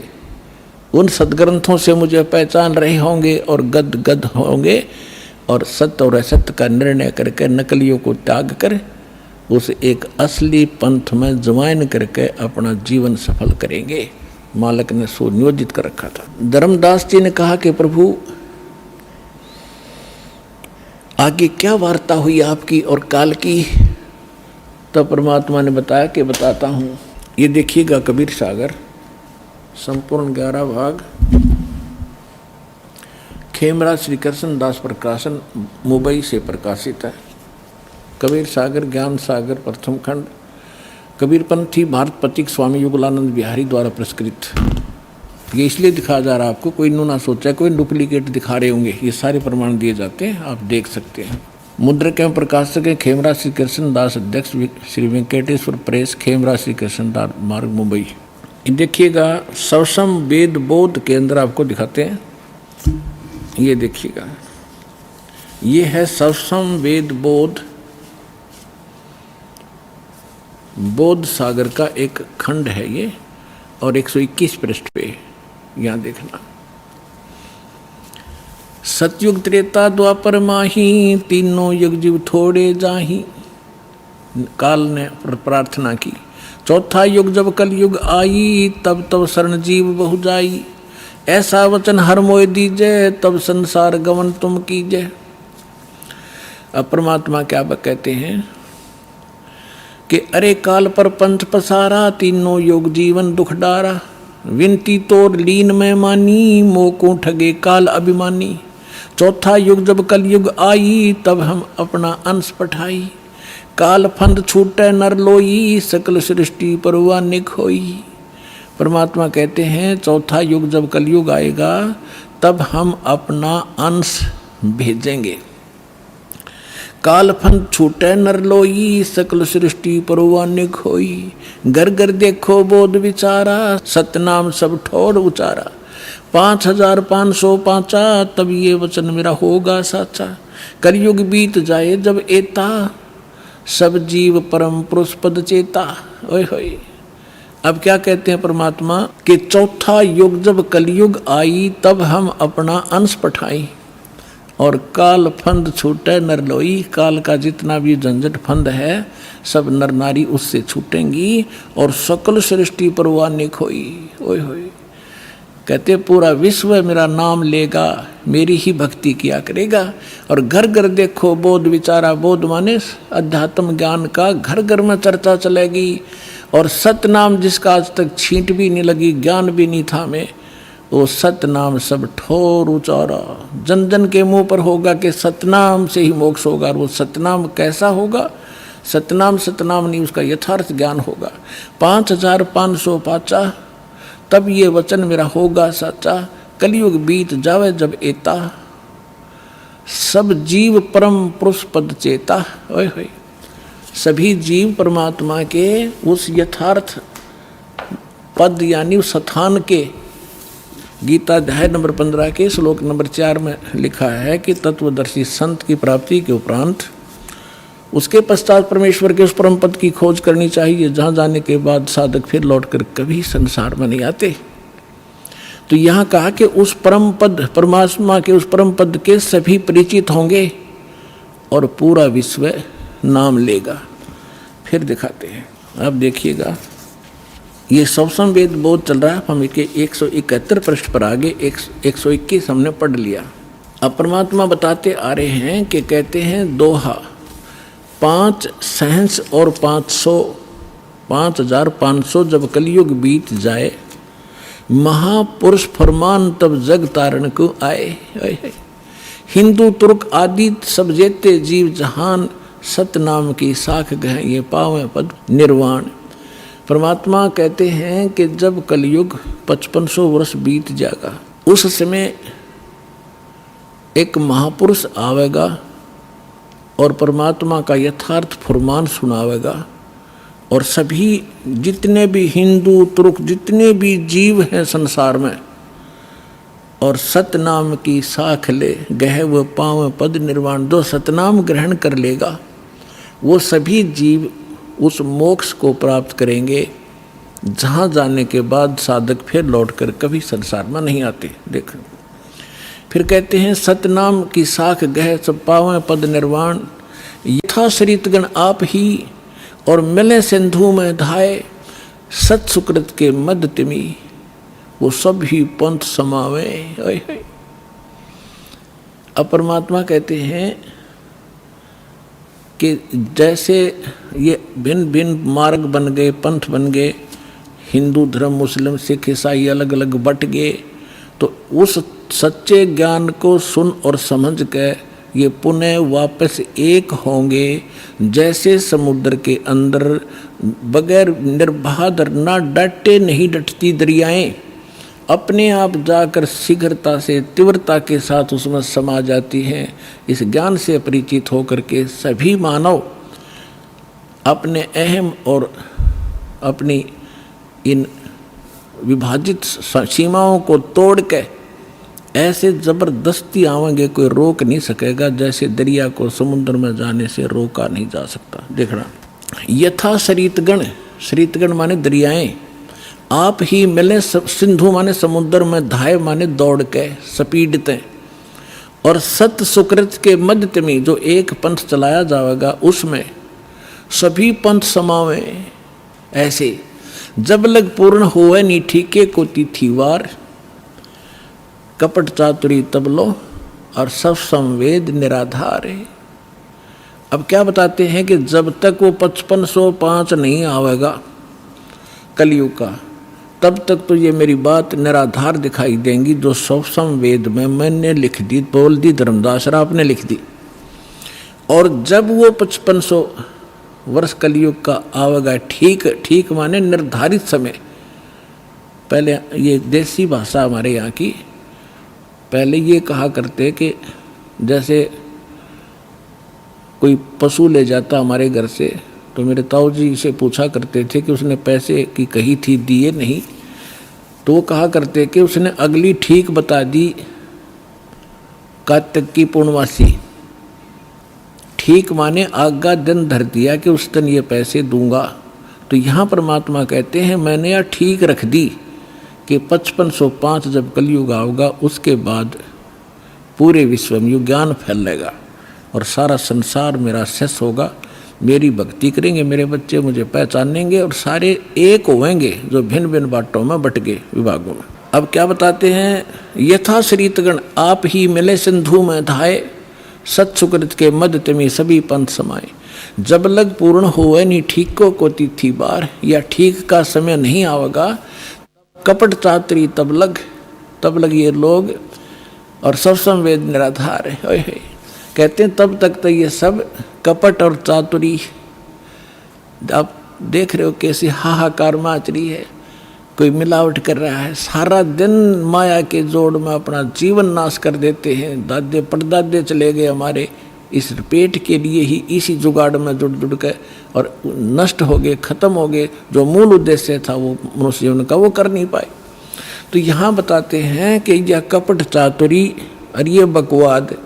उन सदग्रंथों से मुझे पहचान रहे होंगे और गद गद होंगे। और सत्य और असत्य का निर्णय करके नकलियों को त्याग कर उस एक असली पंथ में ज्वाइन करके अपना जीवन सफल करेंगे। मालिक ने सुनियोजित कर रखा था। धर्मदास जी ने कहा कि प्रभु आगे क्या वार्ता हुई आपकी और काल की? तो परमात्मा ने बताया कि बताता हूँ। ये देखिएगा कबीर सागर संपूर्ण 11 भाग, खेमराज श्री कृष्ण दास प्रकाशन मुंबई से प्रकाशित है। कबीर सागर ज्ञान सागर प्रथम खंड, कबीरपंथी भारत पथिक स्वामी युगलानंद बिहारी द्वारा पुरस्कृत। ये इसलिए दिखाया जा रहा है आपको, कोई इन्हों ना सोचा कोई डुप्लीकेट दिखा रहे होंगे। ये सारे प्रमाण दिए जाते हैं, आप देख सकते हैं। मुद्रक एवं प्रकाशक है खेमराज श्री कृष्ण दास, अध्यक्ष श्री वेंकटेश्वर प्रेस, खेमराज श्री कृष्ण दास मार्ग मुंबई। देखिएगा सवसम वेद बोध के अंदर आपको दिखाते हैं। ये देखिएगा, ये है सवसम वेद बोध, बोध सागर का एक खंड है ये, और 121 पृष्ठ पे यहाँ देखना। सतयुग त्रेता द्वापर माही, तीनों युग जीव थोड़े जाही। काल ने प्रार्थना की। चौथा युग जब कल युग आई, तब तब शरण जीव बहु जाई। ऐसा वचन हर मोय दीजय, तब संसार गमन तुम कीजय। अब परमात्मा क्या कहते हैं कि अरे काल पर पंथ पसारा, तीनों युग जीवन दुख डारा। विनती तोर लीन में मानी, मोको ठगे काल अभिमानी। चौथा युग जब कल युग आई, तब हम अपना अंश पठाई। काल फंद छूटे नर लोई, सकल सृष्टि परवा निक होई। परमात्मा कहते हैं चौथा युग जब कलयुग आएगा तब हम अपना अंश भेजेंगे। काल फंद छूटे नर लोई, सकल सृष्टि परवा निक होई। घर घर देखो बोध विचारा, सतनाम सब ठोड़ उचारा। 5505 तब ये वचन मेरा होगा साचा। कलयुग बीत जाए जब एता, सब जीव परम पुरुष पद चेता। ओए होए, अब क्या कहते हैं परमात्मा कि चौथा युग जब कलयुग आई, तब हम अपना अंश पठाई। और काल फंद छूटे नर लोई, काल का जितना भी झंझट फंद है सब नर नारी उससे छूटेंगी, और सकल सृष्टि परवानिक होई। ओए होए, कहते पूरा विश्व मेरा नाम लेगा, मेरी ही भक्ति किया करेगा। और घर घर देखो बोध विचारा, बोध माने अध्यात्म ज्ञान का घर घर में चर्चा चलेगी। और सतनाम जिसका आज तक छींट भी नहीं लगी, ज्ञान भी नहीं था में, वो सतनाम सब ठोर उचारा। जन जन के मुंह पर होगा कि सतनाम से ही मोक्ष होगा। और वो सतनाम कैसा होगा? सतनाम सतनाम नहीं, उसका यथार्थ ज्ञान होगा। 5505 तब ये वचन मेरा होगा सच्चा। कलयुग बीत जावे जब एता, सब जीव परम पुरुष पद चेता। ओए होए, सभी जीव परमात्मा के उस यथार्थ पद यानी उस स्थान के, गीता अध्याय नंबर 15 के श्लोक नंबर 4 में लिखा है कि तत्वदर्शी संत की प्राप्ति के उपरांत उसके पश्चात परमेश्वर के उस परम पद की खोज करनी चाहिए, जहाँ जाने के बाद साधक फिर लौटकर कभी संसार में नहीं आते। तो यहाँ कहा कि उस परम पद, परमात्मा के उस परम पद के सभी परिचित होंगे और पूरा विश्व नाम लेगा। फिर दिखाते हैं, अब देखिएगा ये सवसम वेद बोध चल रहा है। हम इसके 171 पृष्ठ पर आगे 121 हमने पढ़ लिया। अब परमात्मा बताते आ रहे हैं कि कहते हैं दोहा 5 सहंस और 5500 जब कलयुग बीत जाए, महापुरुष फरमान तब जग तारण को आए। हिंदू तुर्क आदि सब जेते जीव जहान, सतनाम की साख गह ये पावे पद निर्वाण। परमात्मा कहते हैं कि जब कलयुग 5500 वर्ष बीत जाएगा, उस समय एक महापुरुष आवेगा और परमात्मा का यथार्थ फरमान सुनावेगा। और सभी जितने भी हिंदू तुर्क जितने भी जीव हैं संसार में, और सतनाम की साख ले गह व पाव पद निर्वाण, जो सतनाम ग्रहण कर लेगा वो सभी जीव उस मोक्ष को प्राप्त करेंगे, जहाँ जाने के बाद साधक फिर लौटकर कभी संसार में नहीं आते। देखो फिर कहते हैं सतनाम की साख गह सब पावें पद निर्वाण, यथा सरितगण आप ही और मिले सिंधु में धाये, सत सुकृत के मद तिमी वो सब ही पंथ समावे। अब परमात्मा कहते हैं कि जैसे ये भिन्न भिन्न मार्ग बन गए, पंथ बन गए, हिंदू धर्म, मुस्लिम, सिख, ईसाई अलग अलग बट गए, तो उस सच्चे ज्ञान को सुन और समझ के ये पुनः वापस एक होंगे। जैसे समुद्र के अंदर बगैर निर्बाध ना डटे नहीं डटती दरियाएं, अपने आप जाकर शीघ्रता से तीव्रता के साथ उसमें समा जाती हैं। इस ज्ञान से परिचित होकर के सभी मानव अपने अहम और अपनी इन विभाजित सीमाओं को तोड़ के ऐसे जबरदस्ती आवेंगे, कोई रोक नहीं सकेगा, जैसे दरिया को समुद्र में जाने से रोका नहीं जा सकता। देखना, यथा सरितगण, सरितगण माने दरियाएं, आप ही मिले सिंधु माने समुद्र में, धाय माने दौड़ के स्पीडते, और सत सुकृत के मध्य में जो एक पंथ चलाया जाएगा उसमें सभी पंथ समावे। ऐसे जब लग पूर्ण होवे नी ठीके को तिथिवार, कपट चातुरी तब लो और सब संवेद निराधार है। अब क्या बताते हैं कि जब तक वो 5505 नहीं आवेगा कलयुग का, तब तक तो ये मेरी बात निराधार दिखाई देंगी, जो सब संवेद में मैंने लिख दी, बोल दी, धर्मदास राव ने लिख दी। और जब वो 5500 वर्ष कलयुग का आवेगा, ठीक ठीक माने निर्धारित समय, पहले ये देसी भाषा हमारे यहाँ की, पहले ये कहा करते कि जैसे कोई पशु ले जाता हमारे घर से, तो मेरे ताऊ जी से पूछा करते थे कि उसने पैसे की कही थी, दिए नहीं, तो वो कहा करते कि उसने अगली ठीक बता दी, कार्तिक की पूर्णमासी, ठीक माने आगा दिन धर दिया कि उस दिन ये पैसे दूंगा। तो यहाँ परमात्मा कहते हैं मैंने यह ठीक रख दी कि 5505 जब कलयुग आएगा उसके बाद पूरे विश्व में युग ज्ञान फैलेगा और सारा संसार मेरा शेष होगा, मेरी भक्ति करेंगे, मेरे बच्चे मुझे पहचानेंगे और सारे एक होंगे जो भिन्न भिन्न बाटों में बट गए विभागों में। अब क्या बताते हैं, यथा श्रीतगण आप ही मिले सिंधु में धाये, सत सुकृत के मध्य में सभी पंथ समाये। जब लग पूर्ण होवे नी ठीक को तिथि बार, या ठीक का समय नहीं आवेगा, कपट चातरी तब लग ये लोग और सब संवेद निराधार है। कहते हैं तब तक तो ये सब कपट और चातुरी, आप देख रहे हो कैसी हाहाकार मच रही है, कोई मिलावट कर रहा है, सारा दिन माया के जोड़ में अपना जीवन नाश कर देते हैं। दादे परदादे चले गए हमारे इस पेट के लिए ही, इसी जुगाड़ में जुड़ के और नष्ट हो गए, खत्म हो गए। जो मूल उद्देश्य था वो मनुष्य जीवन का वो कर नहीं पाए। तो यहाँ बताते हैं कि यह कपट चातुरी और ये बकवाद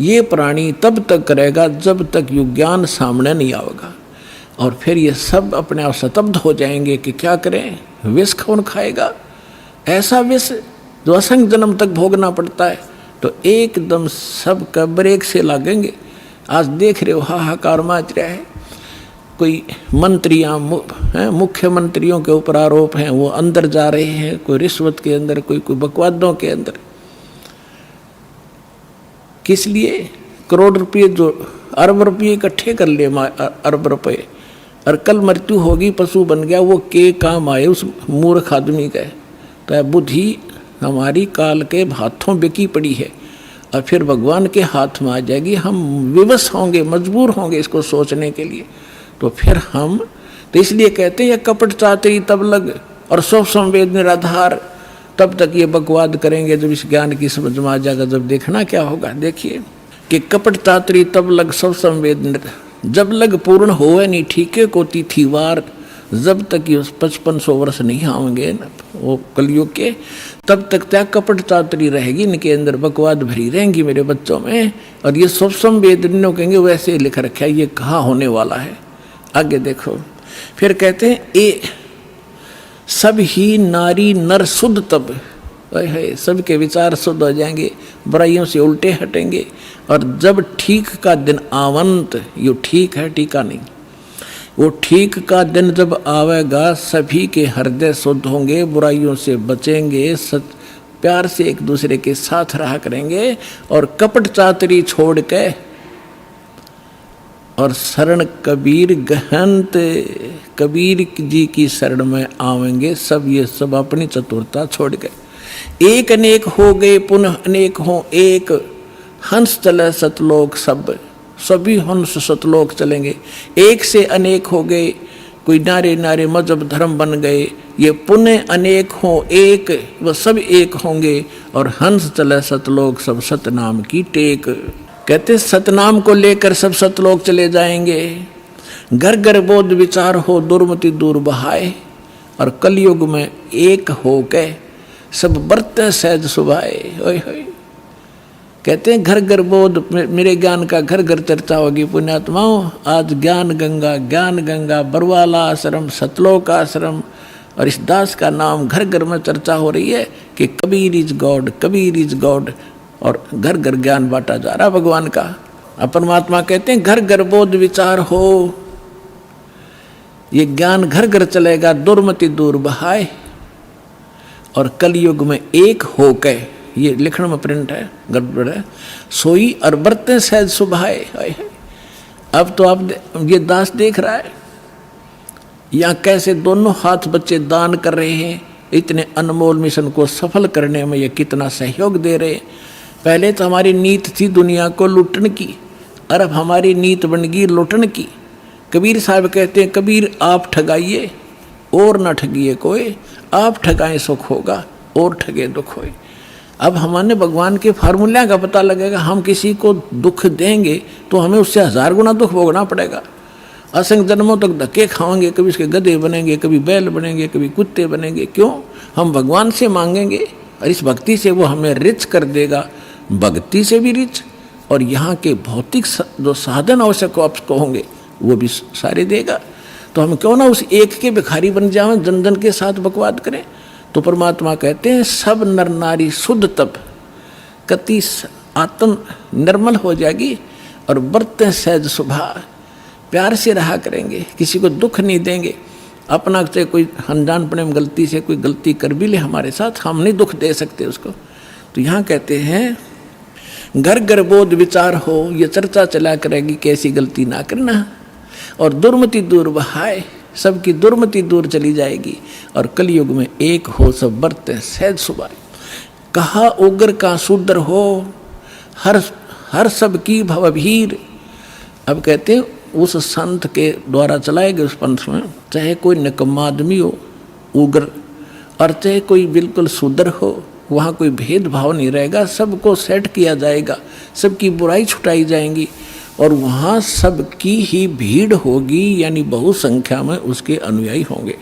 ये प्राणी तब तक करेगा जब तक युग ज्ञान सामने नहीं आएगा, और फिर ये सब अपने आप स्तब्ध हो जाएंगे कि क्या करें, विष कौन खाएगा, ऐसा विष जो असंख्य जन्म तक भोगना पड़ता है। तो एकदम सब का ब्रेक से लागेंगे। आज देख रहे हो हाहाकार मच रहा है, कोई मंत्रियाँ मुख्यमंत्रियों के ऊपर आरोप हैं, वो अंदर जा रहे हैं, कोई रिश्वत के अंदर, कोई बकवादों के अंदर। किस लिए? करोड़ रुपये जो अरब रुपये इकट्ठे कर लिए, अरब रुपये, और कल मृत्यु होगी, पशु बन गया, वो के काम आए उस मूर्ख आदमी का। तो बुद्धि हमारी काल के हाथों बिकी पड़ी है और फिर भगवान के हाथ में आ जाएगी। हम विवश होंगे, मजबूर होंगे इसको सोचने के लिए। तो फिर हम तो इसलिए कहते हैं ये कपट चातरी तब लग और सब संवेद निराधार, तब तक ये बकवाद करेंगे जब इस ज्ञान की समझ में आ जाएगा। जब देखना क्या होगा, देखिए कि कपट चातरी तब लग सब संवेद, जब लग पूर्ण होवे नहीं ठीके को तिथिवार, जब तक ये 5500 वर्ष नहीं आएंगे ना वो कलयुग के, तब तक त्या कपट चातरी रहेगी, इनके अंदर बकवाद भरी रहेंगी मेरे बच्चों में। और ये सब संवेद कहेंगे वैसे लिख रखा है, ये कहाँ होने वाला है। आगे देखो, फिर कहते हैं ए सब ही नारी नर शुद्ध तब, है, सबके विचार शुद्ध हो जाएंगे, बुराइयों से उल्टे हटेंगे। और जब ठीक का दिन आवंत, ये ठीक है टीका नहीं, वो ठीक का दिन जब आवेगा सभी के हृदय शुद्ध होंगे, बुराइयों से बचेंगे, प्यार से एक दूसरे के साथ रहा करेंगे और कपट चातरी छोड़ के और शरण कबीर गहंत, कबीर जी की शरण में आवेंगे सब। ये सब अपनी चतुरता छोड़ गए। एक अनेक हो गए पुनः अनेक हो एक, हंस चले सतलोक सब, सभी हंस सतलोक चलेंगे। एक से अनेक हो गए, कोई नारे नारे मजहब धर्म बन गए, ये पुण्य अनेक हो एक, वह सब एक होंगे और हंस चले सतलोक सब सतनाम की टेक। कहते सतनाम को लेकर सब सतलोक चले जाएंगे। घर घर बोध विचार हो दुर्मति दूर बहाए, और कलयुग में एक हो के सब बरते सहज सुभाए। ओए होए, कहते हैं घर घर बोध, मेरे ज्ञान का घर घर चर्चा होगी पुण्यात्माओं। आज ज्ञान गंगा बरवाला आश्रम, सतलोक आश्रम और इस दास का नाम घर घर में चर्चा हो रही है कि Kabir is God, Kabir is God, और घर घर ज्ञान बांटा जा रहा भगवान का। परमात्मा कहते हैं घर घर बोध विचार हो, ये ज्ञान घर घर चलेगा, दुर्मति दूर बहाए, और कलयुग में एक हो के, ये लिखण में प्रिंट है, गड़बड़ है, सोई और बरते सहज सुभाए। अब तो आप ये दास देख रहा है यहाँ कैसे दोनों हाथ बच्चे दान कर रहे हैं, इतने अनमोल मिशन को सफल करने में ये कितना सहयोग दे रहे हैं। पहले तो हमारी नीत थी दुनिया को लूटने की, और अब हमारी नीत बन गई लूटने की। कबीर साहब कहते हैं कबीर आप ठगाइए और न ठगिए कोई, आप ठगाएं सुख होगा और ठगे दुख होए। अब हमारे भगवान के फार्मूला का पता लगेगा। हम किसी को दुख देंगे तो हमें उससे 1000 गुना दुख भोगना पड़ेगा। असंख्य जन्मों तक धक्के खाएंगे, कभी उसके गधे बनेंगे, कभी बैल बनेंगे, कभी कुत्ते बनेंगे। क्यों? हम भगवान से मांगेंगे और इस भक्ति से वो हमें रिच कर देगा, भक्ति से भी रिच, और यहाँ के भौतिक जो साधन आवश्यक आपको होंगे वो भी सारे देगा। तो हम क्यों ना उस एक के भिखारी बन जाएं, जन जन के साथ बकवाद करें। तो परमात्मा कहते हैं सब नर नारी शुद्ध तब कति आत्म निर्मल हो जाएगी और बरते सहज सुभा, प्यार से रहा करेंगे, किसी को दुख नहीं देंगे। अपना से कोई अनजानपने में गलती से कोई गलती कर भी ले हमारे साथ, हम नहीं दुख दे सकते उसको। तो यहाँ कहते हैं घर घर बोध विचार हो, ये चर्चा चला करेगी कैसी गलती ना करना, और दुर्मति दूर बहाए, सबकी दुर्मति दूर चली जाएगी, और कलयुग में एक हो सब बरते सहज सुभाए। कहा उग्र का शूद्र हो, हर सब की भवभीर। अब कहते हैं उस संत के द्वारा चलाए गए उस पंथ में चाहे कोई निकम्मा आदमी हो उग्र, और चाहे कोई बिल्कुल शूद्र हो, वहाँ कोई भेदभाव नहीं रहेगा, सबको सेट किया जाएगा, सबकी बुराई छुटाई जाएंगी, और वहाँ सबकी ही भीड़ होगी, यानी बहु संख्या में उसके अनुयायी होंगे।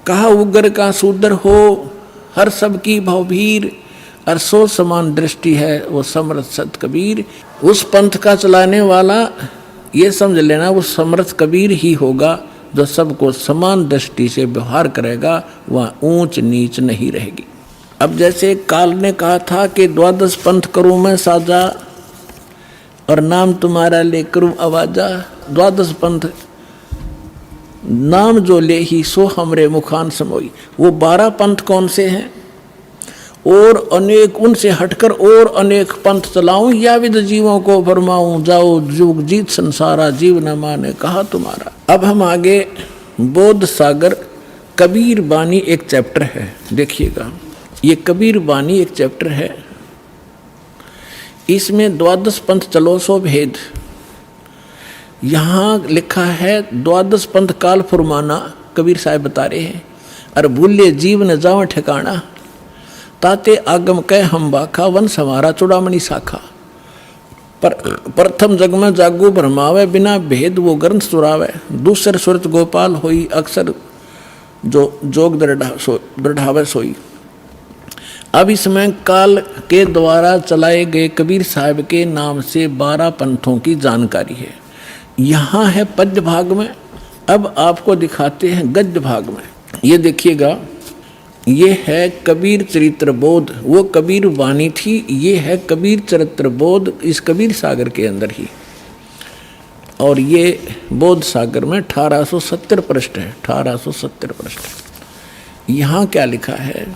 कहा उग्र का शूद्र हो, हर सबकी भवभीर, और सो समान दृष्टि है वो समर्थ सत कबीर। उस पंथ का चलाने वाला ये समझ लेना वो समर्थ कबीर ही होगा, जो सबको समान दृष्टि से व्यवहार करेगा, वहाँ ऊंच नीच नहीं रहेगी। अब जैसे काल ने कहा था कि 12 पंथ करूँ मैं साजा, और नाम तुम्हारा ले करूँ आवाजा। 12 पंथ नाम जो ले ही सो हमरे मुखान समोई। वो 12 पंथ कौन से हैं? और अनेक उनसे हटकर और अनेक पंथ चलाऊं, या विद जीवों को फरमाऊं, जाओ जुग जीत संसारा, जीव न माने कहा तुम्हारा। अब हम आगे बोध सागर कबीर बानी एक चैप्टर है, देखिएगा ये कबीर बानी एक चैप्टर है, इसमें 12 पंथ चलो सो भेद। यहाँ लिखा है 12 पंथ काल फुरमाना, कबीर साहब बता रहे हैं, और भूले जीव न जाओ ठिकाना, ताते आगम कह हम बाखा, वन समारा चुड़ामणि शाखा। पर प्रथम जग में जागू भरमावे, बिना भेद वो ग्रंथ सुरावे, दूसर सुरत गोपाल होई, अक्सर जो जोग दृढ़ावे सोई। अब इसमें काल के द्वारा चलाए गए कबीर साहब के नाम से 12 पंथों की जानकारी है। यहाँ है पद्य भाग में, अब आपको दिखाते हैं गद्य भाग में। ये देखिएगा ये है कबीर चरित्र बोध, वो कबीर वाणी थी, ये है कबीर चरित्र बोध इस कबीर सागर के अंदर ही। और ये बोध सागर में 1870 पृष्ठ है, 1870 पृष्ठ। यहाँ क्या लिखा है,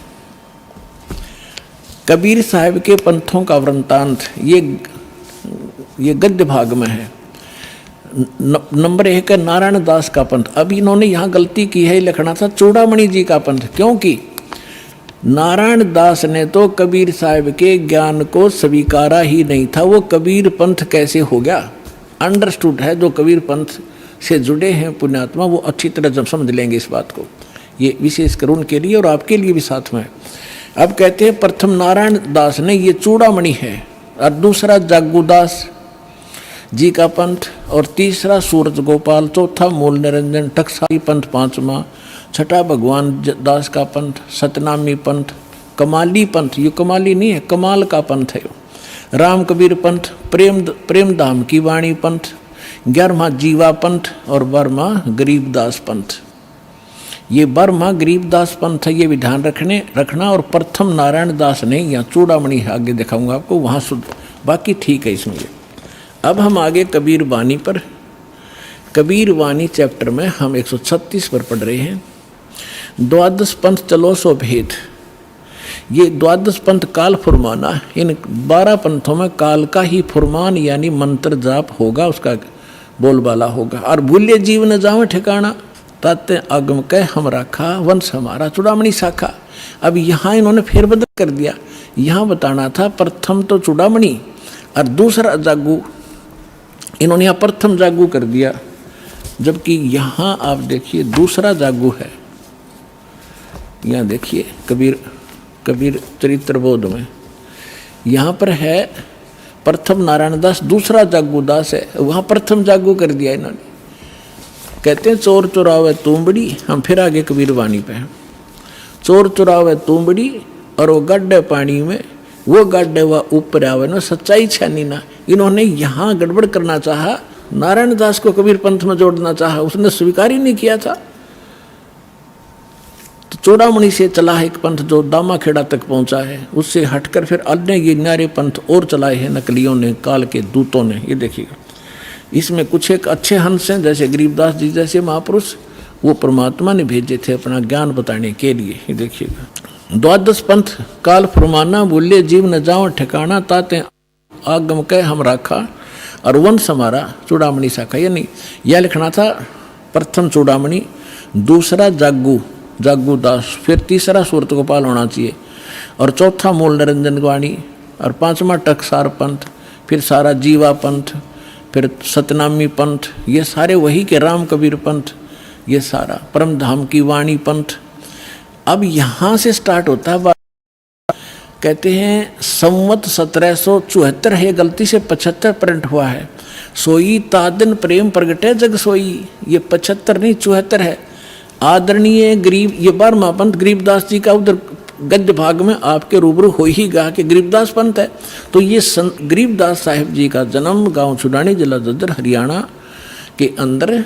कबीर साहब के पंथों का वृंतांत, ये गद्य भाग में है। नंबर 1 है नारायण दास का पंथ। अब इन्होंने यहाँ गलती की है, लिखना था चूड़ामणि जी का पंथ, क्योंकि नारायण दास ने तो कबीर साहब के ज्ञान को स्वीकारा ही नहीं था। वो कबीर पंथ कैसे हो गया, अंडरस्टूड है। जो कबीर पंथ से जुड़े हैं पुण्यात्मा, वो अच्छी तरह जब समझ लेंगे इस बात को। ये विशेष कर उनके लिए और आपके लिए भी साथ में। अब कहते हैं प्रथम नारायण दास ने, ये चूड़ामणि है, और दूसरा जागूदास जी का पंथ, और तीसरा सूरज गोपाल, चौथा मूल निरंजन टकसाली पंथ, पांचवा, छठा भगवान दास का पंथ, सतनामी पंथ, कमाली पंथ, ये कमाली नहीं है, कमाल का पंथ है, राम कबीर पंथ, प्रेम धाम की वाणी पंथ, 11वां जीवा पंथ, और 12वां गरीबदास पंथ। ये 12वां गरीबदास पंथ है, ये भी ध्यान रखना। और प्रथम नारायण दास ने, यहाँ चूड़ामणि आगे दिखाऊंगा आपको, वहाँ शुद्ध, बाकी ठीक है इसमें। अब हम आगे कबीर वाणी पर, कबीर वाणी चैप्टर में हम 136 पर पढ़ रहे हैं। द्वादश पंथ चलो सो भेद। ये द्वादश पंथ काल फुरमाना, इन 12 पंथों में काल का ही फुरमान यानी मंत्र जाप होगा, उसका बोलबाला होगा। और भूल्य जीव न जावे ठिकाना, ताते आगम कह हम राखा, वंश हमारा चूड़ामणि शाखा। अब यहाँ इन्होंने फेरबदल कर दिया, यहाँ बताना था प्रथम तो चूड़ामणि और दूसरा जागू, इन्होंने यहाँ प्रथम जागू कर दिया, जबकि यहाँ आप देखिए दूसरा जागू है। यहाँ देखिए कबीर चरित्र बोध में यहाँ पर है प्रथम नारायण दास, दूसरा जागू दास है, वहाँ प्रथम जागू कर दिया इन्होंने। कहते हैं चोर चुरावे तुमबड़ी, हम फिर आगे कबीर वाणी पे हैं। चोर चुरावे तुमबड़ी और वो गड्ढे पानी में, वो गड्ढे व ऊपर आवे ना, सच्चाई छानी ना। इन्होंने यहाँ गड़बड़ करना चाहा, नारायण दास को कबीर पंथ में जोड़ना चाहा, उसने स्वीकार ही नहीं किया था। तो चूड़ामणि से चला है एक पंथ जो दामाखेड़ा तक पहुंचा है, उससे हटकर फिर अन्य ये न्यारे पंथ और चलाए हैं नकलियों ने, काल के दूतों ने। ये देखिएगा, इसमें कुछ एक अच्छे हंस हैं, जैसे गरीबदास जी जैसे महापुरुष, वो परमात्मा ने भेजे थे अपना ज्ञान बताने के लिए। ये देखिएगा, द्वादश पंथ काल फुरमाना, बोले जीव न जाओ ठिकाना, ताते आगम कह हम राखा, और वंश हमारा चूड़ामणि शाखा। यानी यह लिखना था प्रथम चूड़ामणि, दूसरा जागू दास, फिर तीसरा सूरत गोपाल होना चाहिए, और चौथा मूल निरंजन वाणी, और 5वां टकसार पंथ, फिर सारा जीवा पंथ, फिर सतनामी पंथ, ये सारे वही के राम कबीर पंथ, ये सारा परम धाम की वाणी पंथ। अब यहाँ से स्टार्ट होता है, कहते हैं संवत 1774 है, गलती से 75 प्रिंट हुआ है। सोई तादन प्रेम प्रगटे जग सोई, ये 75 नहीं 74 है। आदरणीय गरीब, ये 12वां पंथ गरीबदास जी का उधर गद्य भाग में आपके रूबरू हो ही गा कि गरीबदास पंथ है। तो ये गरीबदास साहिब जी का जन्म गांव छुड़ानी, जिला जज्जर, हरियाणा के अंदर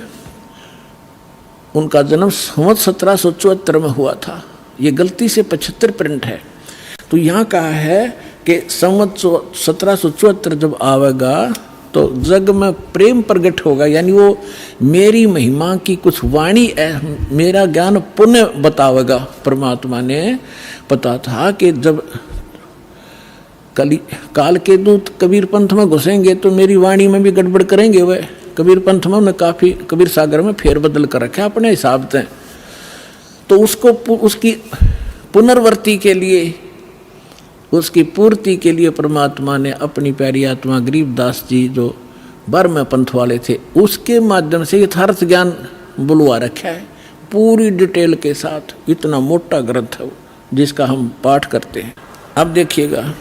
उनका जन्म संवत 1774 में हुआ था। ये गलती से 75 प्रिंट है। तो यहाँ कहा है कि संवत 1774 जब आवेगा तो जग में प्रेम प्रकट होगा, यानी वो मेरी महिमा की कुछ वाणी, मेरा ज्ञान पुण्य बतावेगा। परमात्मा ने पता था कि जब काल के दूत कबीर पंथ में घुसेंगे तो मेरी वाणी में भी गड़बड़ करेंगे। वह कबीर पंथ में उन्हें काफ़ी कबीर सागर में फेरबदल कर रखा अपने हिसाब से। तो उसको उसकी पुनर्वर्ती के लिए, उसकी पूर्ति के लिए परमात्मा ने अपनी प्यारी आत्मा गरीबदास जी जो 12वें पंथ वाले थे, उसके माध्यम से यथार्थ ज्ञान बुलवा रखा है पूरी डिटेल के साथ। इतना मोटा ग्रंथ है वो, जिसका हम पाठ करते हैं। अब देखिएगा,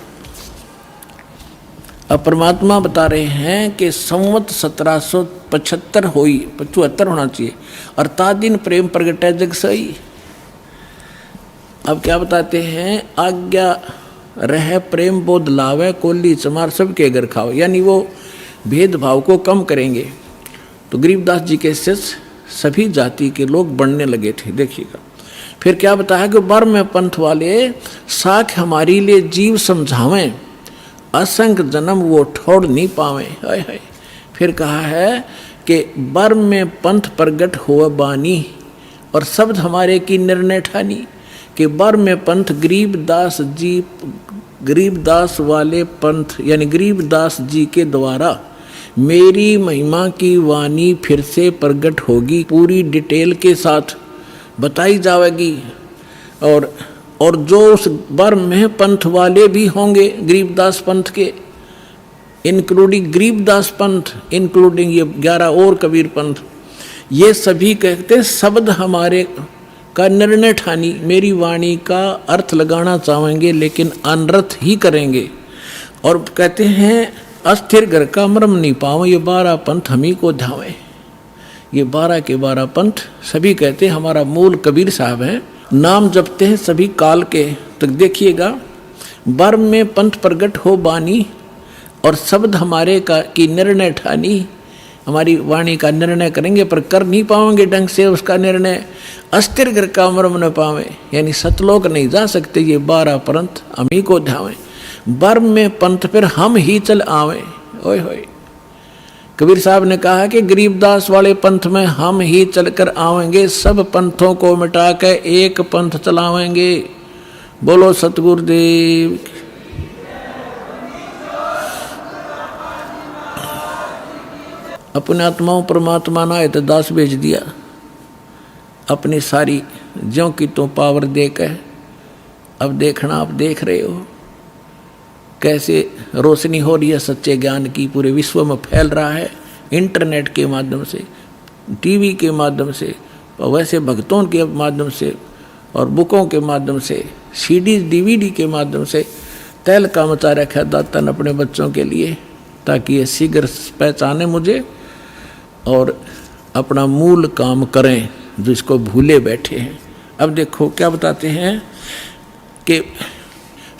अब परमात्मा बता रहे हैं कि संवत 1775 हुई, 75 होना चाहिए, और तादिन प्रेम प्रगटे जग सई। अब क्या बताते हैं, आज्ञा रह प्रेम बोध लावे, कोली चमार सबके घर खाओ, यानी वो भेदभाव को कम करेंगे। तो गरीबदास जी के शिष्य सभी जाति के लोग बढ़ने लगे थे। देखिएगा, फिर क्या बताया कि बर्म पंथ वाले साख हमारी लिए जीव समझावें, असंख्य जन्म वो ठोड़ नहीं पावे। हाय हाय। फिर कहा है कि बर्म में पंथ प्रगट हुआ बानी और शब्द हमारे की निर्णय ठानी, कि बर्म में पंथ गरीबदास जी, गरीबदास वाले पंथ यानी गरीबदास जी के द्वारा मेरी महिमा की वाणी फिर से प्रगट होगी, पूरी डिटेल के साथ बताई जाएगी। और जो उस बर्म में पंथ वाले भी होंगे गरीबदास पंथ के, इंक्लूडिंग गरीबदास पंथ, इंक्लूडिंग ये 11 और कबीर पंथ, ये सभी कहते हैं शब्द हमारे का निर्णय ठानी, मेरी वाणी का अर्थ लगाना चाहेंगे लेकिन अनर्थ ही करेंगे। और कहते हैं अस्थिर घर का मर्म नहीं पाओ, ये 12 पंथ हम ही को ध्यावे। ये 12 के 12 पंथ सभी कहते हैं हमारा मूल कबीर साहब हैं, नाम जपते हैं सभी काल के। तो देखिएगा, बर्म में पंथ प्रगट हो बानी और शब्द हमारे का की निर्णय ठानी, हमारी वाणी का निर्णय करेंगे पर कर नहीं पाएंगे ढंग से उसका निर्णय। अस्थिर घर का मर्म न पावे, यानी सतलोक नहीं जा सकते, ये 12 पंथ हम ही को ध्यावे। बर्म में पंथ फिर हम ही चल आवे। ओए होए, कबीर साहब ने कहा कि गरीबदास वाले पंथ में हम ही चलकर आवेंगे, सब पंथों को मिटा के एक पंथ चलावेंगे। बोलो सतगुरुदेव। अपने आत्माओं परमात्मा ना है तो दास भेज दिया, अपनी सारी ज्यों की तो पावर देकर। अब देखना, आप देख रहे हो कैसे रोशनी हो रही है सच्चे ज्ञान की, पूरे विश्व में फैल रहा है इंटरनेट के माध्यम से, टीवी के माध्यम से, वैसे भक्तों के माध्यम से और बुकों के माध्यम से, सीडीज डीवीडी के माध्यम से तैल का मचा रखा दाता ने अपने बच्चों के लिए, ताकि ये शीघ्र पहचाने मुझे और अपना मूल काम करें जो इसको भूले बैठे हैं। अब देखो क्या बताते हैं कि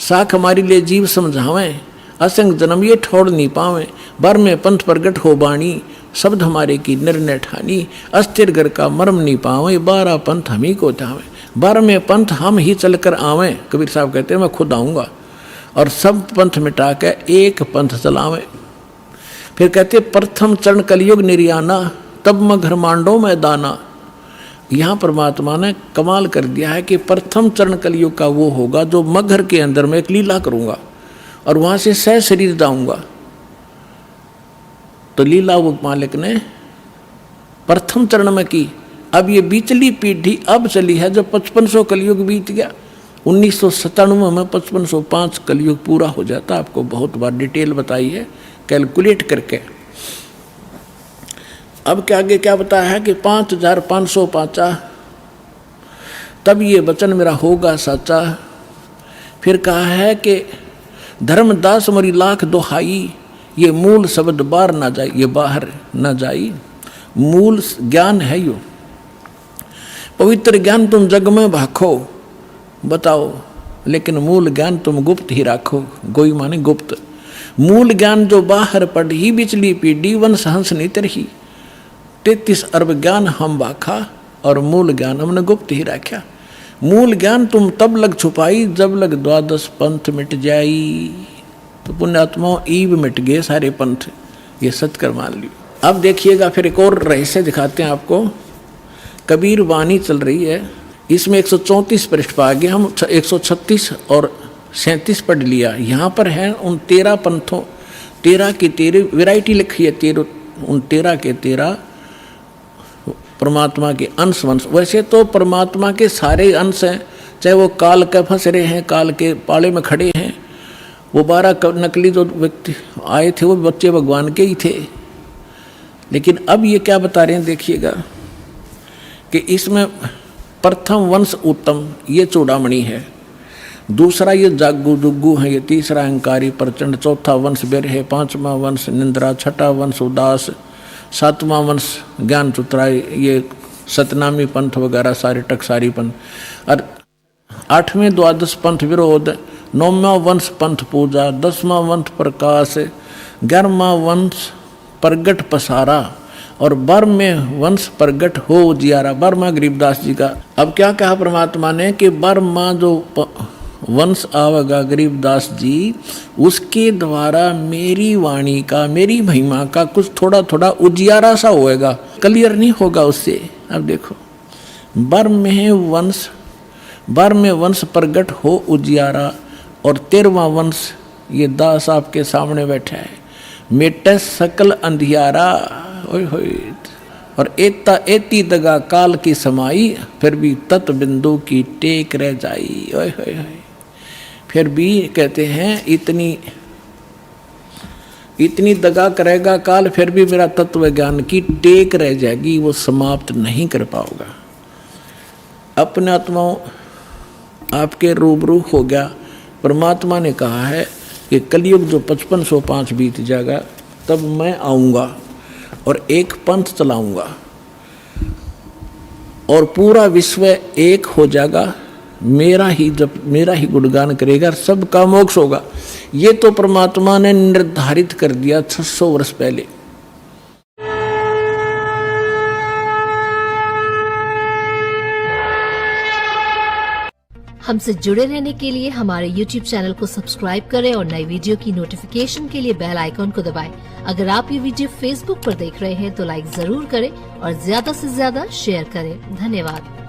साख हमारी लिए जीव समझावें, असंग जन्म ये ठोड़ नहीं पावें, बर में पंथ प्रगट हो बाणी, शब्द हमारे की निर्णय ठानी, अस्थिर घर का मर्म नहीं पावें, 12 पंथ हम ही को ध्यावें। बर में पंथ हम ही चलकर आवें, कबीर साहब कहते हैं मैं खुद आऊँगा और सब पंथ मिटा के एक पंथ चलावें। फिर कहते प्रथम चरण कलयुग निर्याना, तब मैं घर मांडो में दाना। यहाँ परमात्मा ने कमाल कर दिया है कि प्रथम चरण कलयुग का वो होगा जो मगर के अंदर मैं एक लीला करूँगा और वहाँ से सह शरीर दाऊँगा। तो लीला वो मालिक ने प्रथम चरण में की। अब ये बीचली पीढ़ी अब चली है जब 5500 कलयुग बीत गया। 1997 में 5505 कलयुग पूरा हो जाता। आपको बहुत बार डिटेल बताई है कैलकुलेट करके। अब क्या आगे क्या बताया है कि 5505 तब ये वचन मेरा होगा सच्चा। फिर कहा है कि धर्मदास मरी लाख दोहाई, ये मूल शब्द बाहर ना जाए, ये बाहर ना जाई। मूल ज्ञान है यो, पवित्र ज्ञान तुम जग में भाखो, बताओ, लेकिन मूल ज्ञान तुम गुप्त ही राखो। गोई माने गुप्त। मूल ज्ञान जो बाहर पढ़ी बिचली पीढ़ी, वंश हंस नितर ही। 33 अरब ज्ञान हम बाखा और मूल ज्ञान हमने गुप्त ही रखा। मूल ज्ञान तुम तब लग छुपाई जब लग 12 पंथ मिट जाई। तो पुण्यात्माओं ईब मिट गए सारे पंथ, ये सत्कर मान लियो। अब देखिएगा फिर एक और रहस्य दिखाते हैं आपको। कबीर वाणी चल रही है, इसमें 134 पृष्ठ पर आगे हम 136 और 37 पढ़ लिया। यहाँ पर है उन 13 पंथों, 13 की 13 वैरायटी लिखी है, 13 उन 13 के 13 परमात्मा के अंश वंश। वैसे तो परमात्मा के सारे अंश हैं, चाहे वो काल के फंस रहे हैं, काल के पाले में खड़े हैं। वो 12 नकली जो व्यक्ति आए थे वो बच्चे भगवान के ही थे। लेकिन अब ये क्या बता रहे हैं देखिएगा कि इसमें प्रथम वंश उत्तम, ये चूड़ामणि है। दूसरा ये जागू जुग्गू है, ये तीसरा अहंकारी प्रचंड, चौथा वंश बेर है, 5वां वंश निंद्रा, 6ठा वंश उदास, 7वां वंश ज्ञान चुतराई, ये सतनामी पंथ वगैरह सारे टकसारी पंथ, और 8वें 12 पंथ विरोध, 9वां वंश पंथ पूजा, 10वां वंश प्रकाश, 11वां वंश प्रगट पसारा, और बर्म में वंश प्रगट हो उजियारा, बर्मा गरीबदास जी का। अब क्या कहा परमात्मा ने कि बर्मा जो वंश आवेगा गरीबदास जी, उसके द्वारा मेरी वाणी का, मेरी महिमा का कुछ थोड़ा थोड़ा उजियारा सा होएगा, क्लियर नहीं होगा उससे। अब देखो, बर्म में वंश प्रगट हो उजियारा, और 13वां वंश ये दास आपके सामने बैठा है, मेटे सकल अंधियारा, ओए होए, और एता एती दगा काल की समाई, फिर भी तत् बिंदु की टेक रह जाई, ओए होए होए। फिर भी कहते हैं इतनी दगा करेगा काल, फिर भी मेरा तत्व ज्ञान की टेक रह जाएगी, वो समाप्त नहीं कर पाओगा। अपने आत्माओं आपके रूबरू हो गया। परमात्मा ने कहा है कि कलयुग जो 5505 बीत जाएगा, तब मैं आऊँगा और एक पंथ चलाऊँगा और पूरा विश्व एक हो जाएगा, मेरा ही गुणगान करेगा, सबका मोक्ष होगा। ये तो परमात्मा ने निर्धारित कर दिया 600 वर्ष पहले। हमसे जुड़े रहने के लिए हमारे YouTube चैनल को सब्सक्राइब करें और नई वीडियो की नोटिफिकेशन के लिए बेल आइकॉन को दबाएं। अगर आप ये वीडियो Facebook पर देख रहे हैं तो लाइक जरूर करें और ज्यादा से ज्यादा शेयर करें। धन्यवाद।